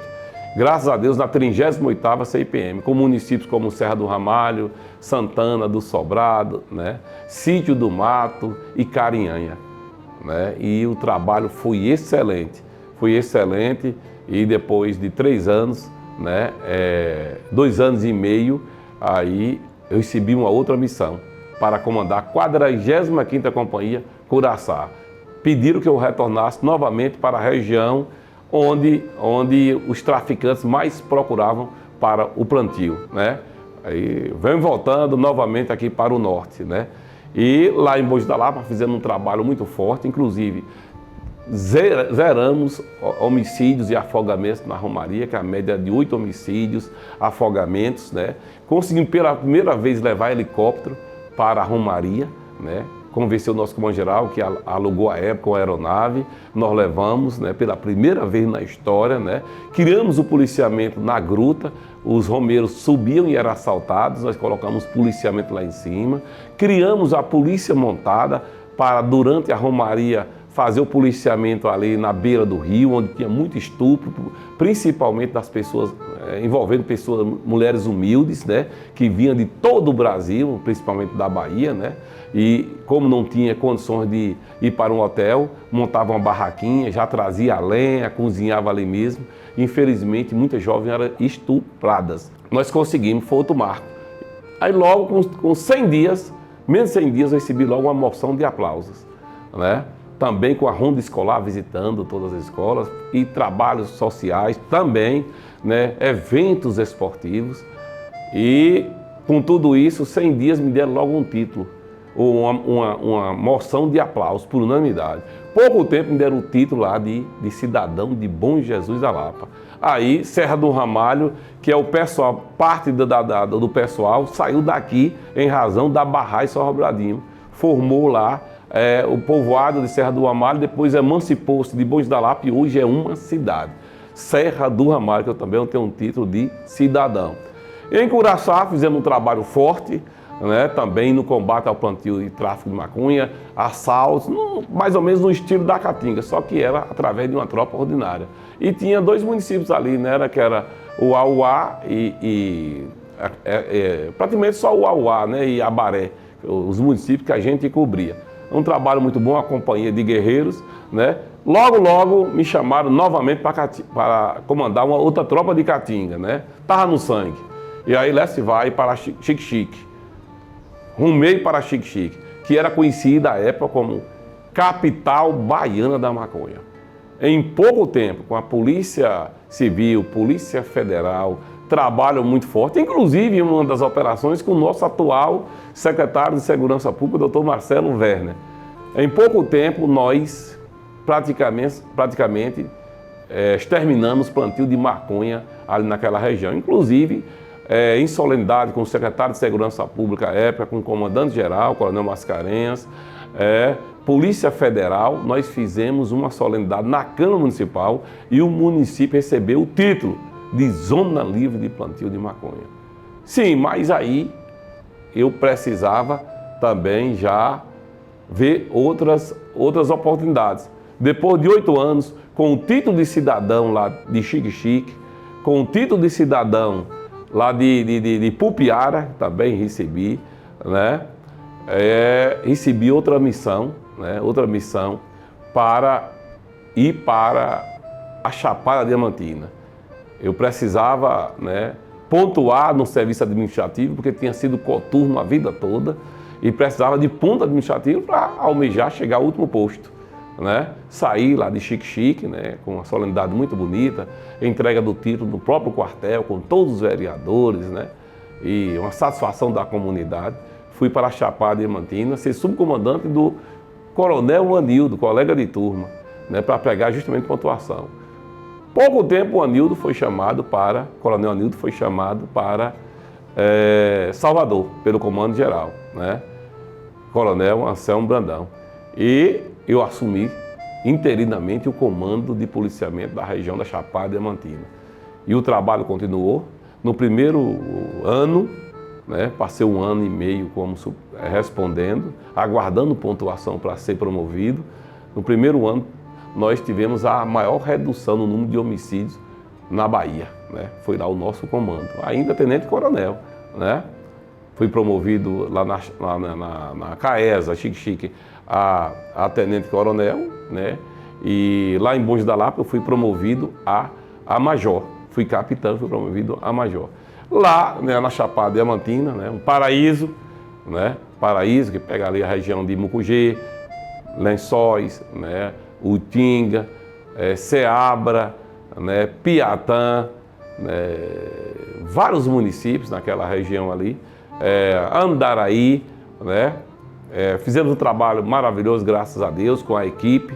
Graças a Deus, na 38ª CIPM, com municípios como Serra do Ramalho, Santana do Sobrado, né? Sítio do Mato e Carinhanha. Né? E o trabalho foi excelente e depois de 3 anos, né, 2 anos e meio, aí eu recebi uma outra missão para comandar a 45ª Companhia Curaçá. Pediram que eu retornasse novamente para a região onde os traficantes mais procuravam para o plantio, né? Aí venho voltando novamente aqui para o norte, né? E lá em Bom Jesus da Lapa fizemos um trabalho muito forte, inclusive zeramos homicídios e afogamentos na Romaria, que é a média de 8 homicídios, afogamentos, né? Conseguimos pela primeira vez levar helicóptero para a Romaria, né? Convenceu o nosso comandante-geral, que alugou à época uma aeronave, nós levamos, né, pela primeira vez na história, né? Criamos o policiamento na gruta, os romeiros subiam e eram assaltados, nós colocamos policiamento lá em cima, criamos a polícia montada para, durante a Romaria, fazer o policiamento ali na beira do rio, onde tinha muito estupro, principalmente das pessoas, envolvendo pessoas, mulheres humildes, né, que vinham de todo o Brasil, principalmente da Bahia, né, e como não tinha condições de ir para um hotel, montava uma barraquinha, já trazia a lenha, cozinhava ali mesmo. Infelizmente, muitas jovens eram estupradas. Nós conseguimos, foi outro marco. Aí logo, com 100 dias, menos de 100 dias, eu recebi logo uma moção de aplausos, né? Também com a ronda escolar, visitando todas as escolas, e trabalhos sociais também, né? Eventos esportivos. E com tudo isso, 100 dias me deram logo um título, ou uma moção de aplausos por unanimidade. Pouco tempo me deram o título lá de cidadão de Bom Jesus da Lapa. Aí Serra do Ramalho, que é o pessoal, parte do pessoal, saiu daqui em razão da barragem São Robradinho. Formou lá o povoado de Serra do Ramalho, depois emancipou-se de Bom Jesus da Lapa e hoje é uma cidade. Serra do Ramalho, que eu também tenho um título de cidadão. Em Curaçá fizemos um trabalho forte, né, também no combate ao plantio e tráfico de maconha, assaltos, mais ou menos no estilo da Caatinga, só que era através de uma tropa ordinária. E tinha 2 municípios ali, né, que era o Auá praticamente só o Auá, né, e Abaré, os municípios que a gente cobria. Um trabalho muito bom, a companhia de guerreiros, né. Logo me chamaram novamente para comandar uma outra tropa de Caatinga, né, tava no sangue. E aí lá se vai para Xique-Xique. Rumei para Xique-Xique, que era conhecida à época como capital baiana da maconha. Em pouco tempo, com a Polícia Civil, Polícia Federal, trabalho muito forte, inclusive em uma das operações com o nosso atual secretário de Segurança Pública, o Dr. Marcelo Werner. Em pouco tempo, nós praticamente exterminamos o plantio de maconha ali naquela região. Inclusive, em solenidade com o secretário de Segurança Pública à época, com o comandante-geral, Coronel Mascarenhas, Polícia Federal, nós fizemos uma solenidade na Câmara Municipal e o município recebeu o título de Zona Livre de Plantio de Maconha. Sim, mas aí eu precisava também já ver outras oportunidades. Depois de 8 anos, com o título de cidadão lá de Xique-Xique, com o título de cidadão lá de Pupiara, também recebi, né? Recebi outra missão, né? Outra missão para ir para a Chapada Diamantina. Eu precisava, né, pontuar no serviço administrativo, porque tinha sido coturno a vida toda, e precisava de ponto administrativo para almejar chegar ao último posto, né? Saí lá de Xique-Xique, né, com uma solenidade muito bonita, entrega do título no próprio quartel, com todos os vereadores, né? e uma satisfação da comunidade. Fui para a Chapada Diamantina ser subcomandante do Coronel Anildo, colega de turma, né, para pegar justamente pontuação. Pouco tempo o Anildo foi chamado para, Coronel Anildo foi chamado para Salvador, pelo Comando Geral, né? Coronel Anselmo Brandão. E eu assumi interinamente o comando de policiamento da região da Chapada Diamantina. E o trabalho continuou. No primeiro ano, né, passei 1 ano e meio como respondendo, aguardando pontuação para ser promovido. No primeiro ano, nós tivemos a maior redução no número de homicídios na Bahia, né? Foi lá o nosso comando, ainda tenente-coronel, né? Fui promovido lá na CAESA, Chique-Chique, a tenente-coronel, né? E lá em Bons da Lapa eu fui promovido a major, fui capitão, fui promovido a major. Lá, né, na Chapada Diamantina, né, um paraíso, né? Paraíso que pega ali a região de Mucugê, Lençóis, né? Utinga, Ceabra, né, Piatã, né, vários municípios naquela região ali, Andaraí, né, fizemos um trabalho maravilhoso, graças a Deus, com a equipe,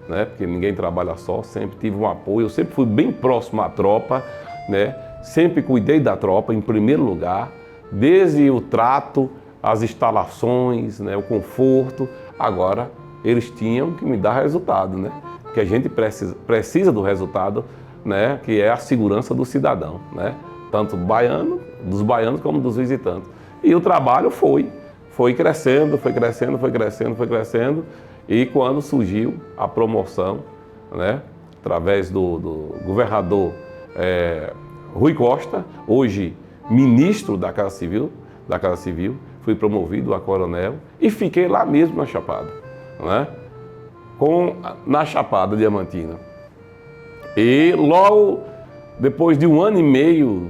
né, porque ninguém trabalha só, sempre tive um apoio, eu sempre fui bem próximo à tropa, né, sempre cuidei da tropa em primeiro lugar, desde o trato, as instalações, né, o conforto. Agora eles tinham que me dar resultado, né? Porque a gente precisa do resultado, né? Que é a segurança do cidadão, né? Tanto dos baianos como dos visitantes. E o trabalho foi crescendo, foi crescendo, foi crescendo, foi crescendo. E quando surgiu a promoção, né? Através do governador Rui Costa, hoje ministro da Casa Civil, fui promovido a coronel e fiquei lá mesmo na Chapada, né? Na Chapada Diamantina. E logo depois de 1 ano e meio,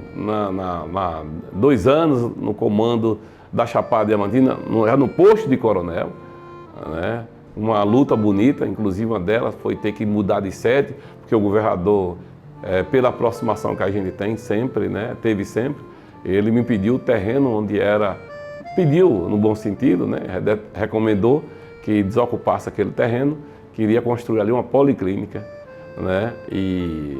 2 anos no comando da Chapada Diamantina, no posto de coronel, né? Uma luta bonita, inclusive uma delas foi ter que mudar de sede, porque o governador, pela aproximação que a gente tem sempre, né? Teve sempre, ele me pediu o terreno onde era, pediu no bom sentido, né? Recomendou que desocupasse aquele terreno, queria construir ali uma policlínica, né? E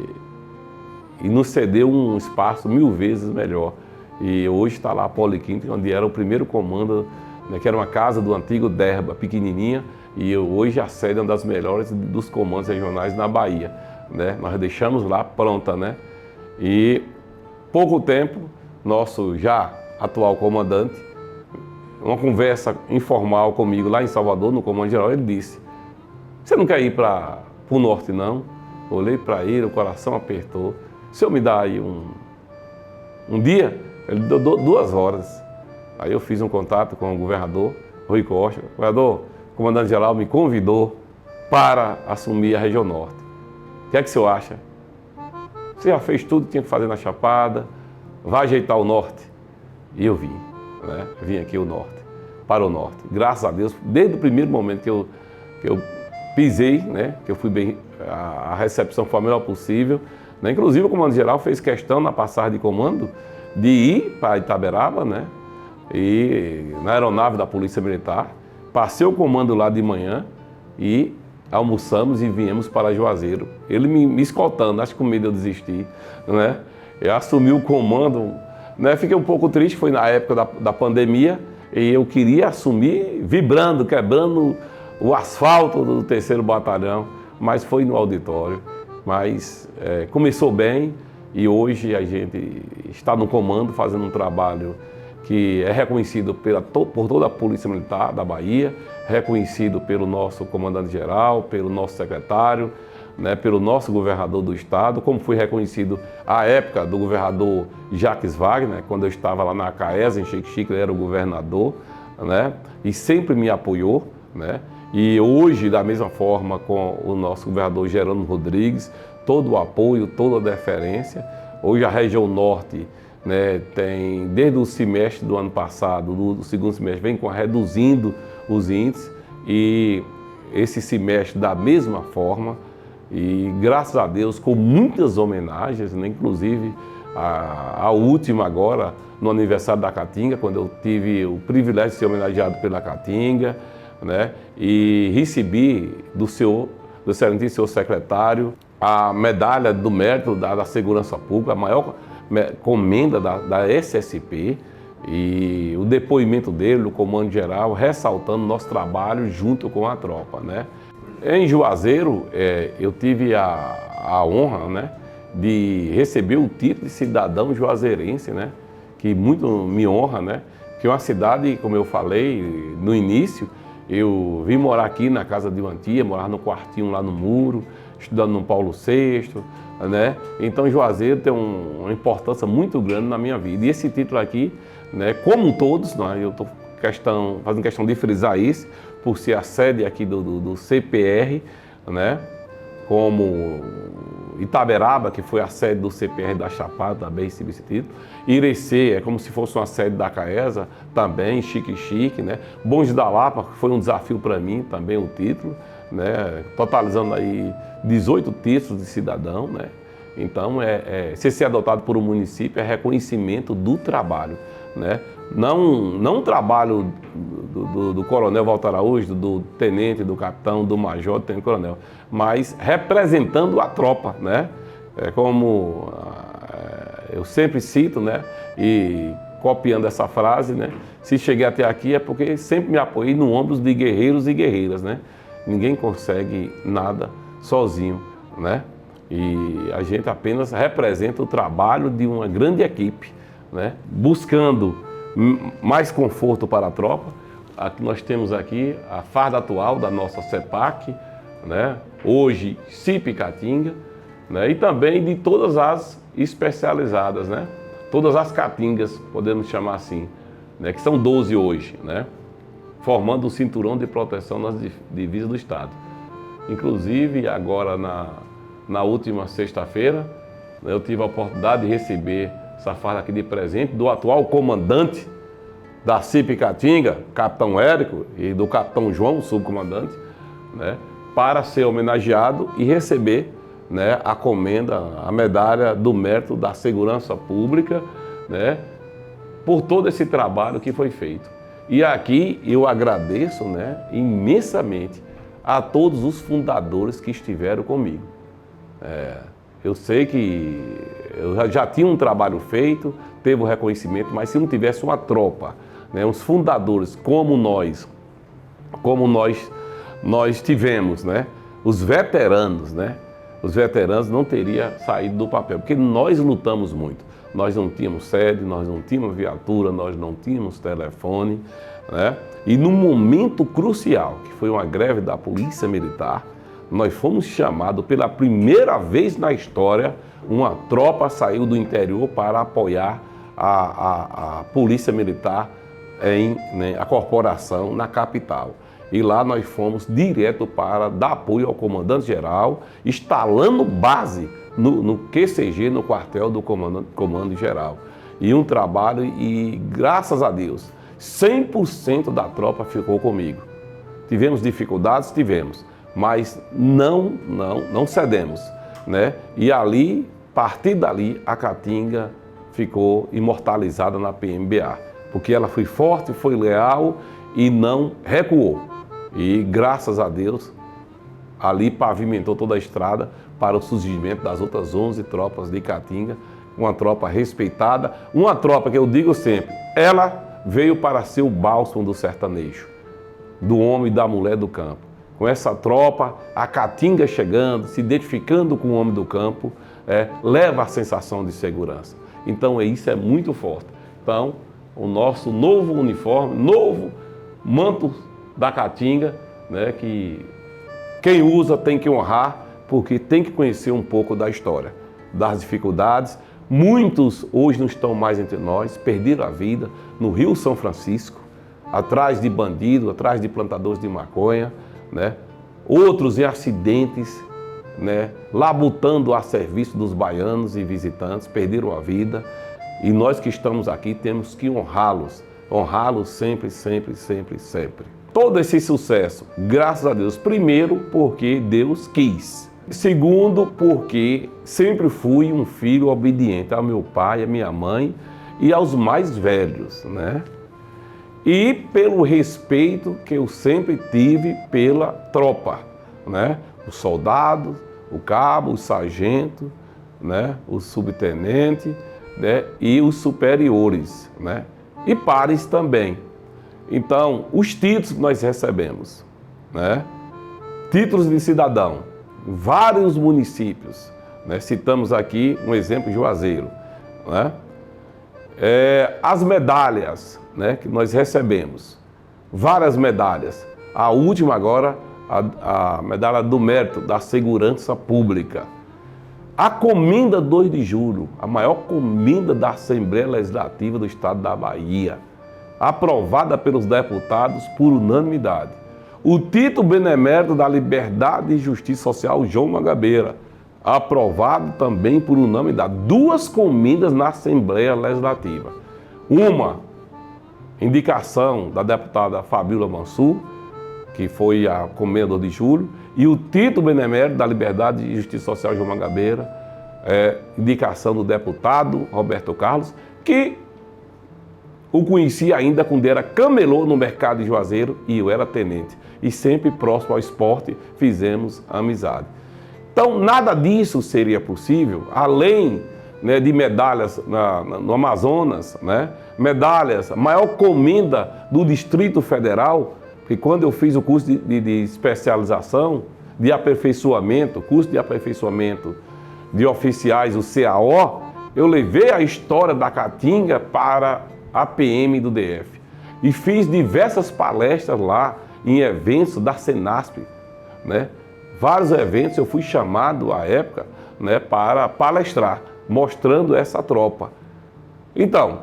nos cedeu um espaço 1000 vezes melhor. E hoje está lá a policlínica, onde era o primeiro comando, né? Que era uma casa do antigo Derba, pequenininha, e hoje a sede é uma das melhores dos comandos regionais na Bahia, né? Nós deixamos lá pronta, né? E pouco tempo, nosso já atual comandante, uma conversa informal comigo lá em Salvador, no Comando Geral, ele disse: "Você não quer ir para o norte, não?" Olhei para ele, o coração apertou. "O senhor me dá aí um dia?" Ele deu 2 horas. Aí eu fiz um contato com o governador Rui Costa. "Governador, o comandante-geral me convidou para assumir a região norte. O que é que o senhor acha? Você já fez tudo que tinha que fazer na Chapada, vai ajeitar o norte?" E eu vim, né? Vim aqui para o norte. Graças a Deus, desde o primeiro momento que eu pisei, né? Que eu fui bem, a recepção foi a melhor possível, né? Inclusive o comando-geral fez questão na passagem de comando de ir para Itaberaba, né? E na aeronave da Polícia Militar, passei o comando lá de manhã e almoçamos e viemos para Juazeiro. Ele me escoltando, acho que com medo de eu desistir, né? Eu assumi o comando, né? Fiquei um pouco triste, foi na época da pandemia, e eu queria assumir vibrando, quebrando o asfalto do 3º Batalhão, mas foi no auditório. Mas começou bem e hoje a gente está no comando fazendo um trabalho que é reconhecido por toda a Polícia Militar da Bahia, reconhecido pelo nosso comandante-geral, pelo nosso secretário, né, pelo nosso governador do estado, como foi reconhecido à época do governador Jacques Wagner, quando eu estava lá na CAESA, em Chique-Chique, ele era o governador, né, e sempre me apoiou, né, e hoje, da mesma forma, com o nosso governador Gerando Rodrigues, todo o apoio, toda a deferência. Hoje a região norte, né, tem, desde o semestre do ano passado, do 2º semestre, vem reduzindo os índices, e esse semestre da mesma forma, e graças a Deus com muitas homenagens, né, inclusive a última agora, no aniversário da Caatinga, quando eu tive o privilégio de ser homenageado pela Caatinga, né? E recebi do excelentíssimo senhor secretário, a medalha do mérito da segurança pública, a maior comenda da SSP, e o depoimento dele, do comando geral, ressaltando nosso trabalho junto com a tropa, né? Em Juazeiro, eu tive a honra, né, de receber o título de cidadão juazeirense, né, que muito me honra, né, que é uma cidade, como eu falei no início, eu vim morar aqui na casa de uma tia, morar no quartinho lá no Muro, estudando no Paulo VI, né? Então Juazeiro tem uma importância muito grande na minha vida. E esse título aqui, né, como todos, né, eu estou fazendo questão de frisar isso, por ser a sede aqui do CPR, né, como Itaberaba, que foi a sede do CPR da Chapada, também recebi esse título. Irecê é como se fosse uma sede da CAESA, também chique, né? Bons da Lapa, que foi um desafio para mim, também o título, né? Totalizando aí 18 títulos de cidadão, né? Então, ser adotado por um município é reconhecimento do trabalho, né? Não o trabalho do coronel Walter Araújo, do tenente, do capitão, do major, do tenente coronel, mas representando a tropa, né? Como eu sempre cito, né? E copiando essa frase, né? Se cheguei até aqui é porque sempre me apoiei no ombros de guerreiros e guerreiras, né? Ninguém consegue nada sozinho, né? E a gente apenas representa o trabalho de uma grande equipe, né? Buscando mais conforto para a tropa. Aqui nós temos aqui a farda atual da nossa CEPAC, né? Hoje CIP Caatinga, né? E também de todas as especializadas, né? Todas as Caatingas, podemos chamar assim, né? Que são 12 hoje, né? Formando o cinturão de proteção nas divisas do Estado. Inclusive, agora na última sexta-feira, né, eu tive a oportunidade de receber essa farda aqui de presente do atual comandante da CIP Caatinga, capitão Érico, e do capitão João, subcomandante, né, para ser homenageado e receber, né, a comenda, a medalha do mérito da segurança pública, né, por todo esse trabalho que foi feito. E aqui eu agradeço, né, imensamente a todos os fundadores que estiveram comigo. Eu sei que eu já tinha um trabalho feito, teve o reconhecimento, mas se não tivesse uma tropa, né, os fundadores como nós tivemos, né, os veteranos, né, os veteranos não teriam saído do papel, porque nós lutamos muito. Nós não tínhamos sede, nós não tínhamos viatura, nós não tínhamos telefone, né? E num momento crucial, que foi uma greve da Polícia Militar, nós fomos chamados pela primeira vez na história, uma tropa saiu do interior para apoiar a Polícia Militar né, a corporação na capital. E lá nós fomos direto para dar apoio ao comandante-geral, instalando base no QCG, no quartel do comando-geral. E um trabalho, e graças a Deus, 100% da tropa ficou comigo. Tivemos dificuldades? Tivemos, mas não cedemos, né? E ali, a partir dali, a Caatinga ficou imortalizada na PMBA, porque ela foi forte, foi leal e não recuou. E graças a Deus, ali pavimentou toda a estrada para o surgimento das outras 11 tropas de Caatinga, uma tropa respeitada, uma tropa que eu digo sempre, ela veio para ser o bálsamo do sertanejo, do homem e da mulher do campo. Com essa tropa, a Caatinga chegando, se identificando com o homem do campo, leva a sensação de segurança. Então isso é muito forte. Então, o nosso novo uniforme, novo manto da Caatinga, né, que quem usa tem que honrar, porque tem que conhecer um pouco da história, das dificuldades. Muitos hoje não estão mais entre nós, perderam a vida no Rio São Francisco, atrás de bandidos, atrás de plantadores de maconha, né? Outros em acidentes, né, labutando a serviço dos baianos e visitantes, perderam a vida. E nós que estamos aqui temos que honrá-los sempre, sempre, sempre, sempre. Todo esse sucesso, graças a Deus, primeiro porque Deus quis. Segundo, porque sempre fui um filho obediente ao meu pai, à minha mãe e aos mais velhos, né? E pelo respeito que eu sempre tive pela tropa, né? O soldado, o cabo, o sargento, né? O subtenente, né? E os superiores, né? E pares também. Então, os títulos que nós recebemos, né? Títulos de cidadão, vários municípios, né? Citamos aqui um exemplo, Juazeiro, né? As medalhas, né, que nós recebemos, várias medalhas. A última agora, a medalha do mérito da segurança pública. A comenda 2 de julho, a maior comenda da Assembleia Legislativa do Estado da Bahia, aprovada pelos deputados por unanimidade. O título benemérito da Liberdade e Justiça Social João Mangabeira, aprovado também por unanimidade. 2 comendas na Assembleia Legislativa. Uma indicação da deputada Fabíola Mansur, que foi a comenda de julho, e o título benemérito da Liberdade e Justiça Social João Mangabeira, indicação do deputado Roberto Carlos, que o conheci ainda quando era camelô no mercado de Juazeiro e eu era tenente. E sempre próximo ao esporte fizemos amizade. Então, nada disso seria possível, além, né, de medalhas no Amazonas, né, medalhas, a maior comenda do Distrito Federal, que quando eu fiz o curso de especialização, de aperfeiçoamento, curso de aperfeiçoamento de oficiais, o CAO, eu levei a história da Caatinga para a PM do DF e fiz diversas palestras lá em eventos da Senasp, né? Vários eventos eu fui chamado à época, né, para palestrar, mostrando essa tropa. Então,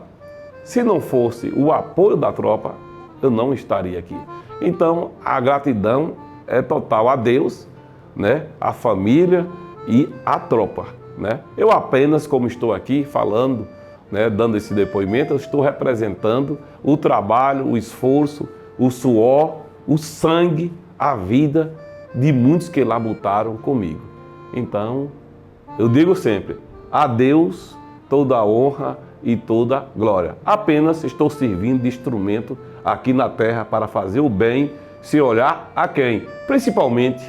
se não fosse o apoio da tropa, eu não estaria aqui. Então, a gratidão é total a Deus, né, a família e a tropa, né? Eu apenas, como estou aqui falando, né, dando esse depoimento, eu estou representando o trabalho, o esforço, o suor, o sangue, a vida de muitos que labutaram comigo. Então, eu digo sempre, a Deus toda a honra e toda a glória. Apenas estou servindo de instrumento aqui na terra para fazer o bem, se olhar a quem? Principalmente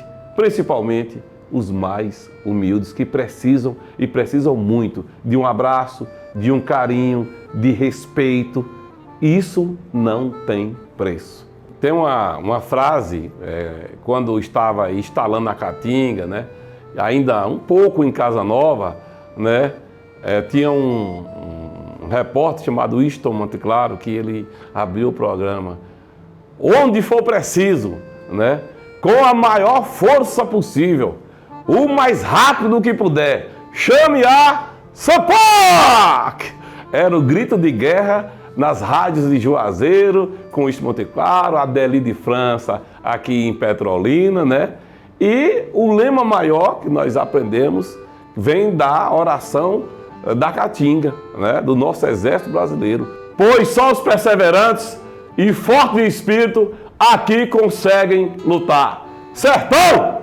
os mais humildes que precisam e precisam muito de um abraço, de um carinho, de respeito. Isso não tem preço. Tem uma frase, quando eu estava instalando na Caatinga, né, ainda um pouco em Casa Nova, né, tinha um repórter chamado Winston Monteclaro, que ele abriu o programa. Onde for preciso, né, com a maior força possível, o mais rápido que puder, chame a SAPAC! Era o grito de guerra nas rádios de Juazeiro, com o Monteclaro, a Adeli de França aqui em Petrolina, né? E o lema maior que nós aprendemos vem da oração da Caatinga, né? Do nosso Exército Brasileiro. Pois só os perseverantes e fortes de espírito aqui conseguem lutar. Sertão!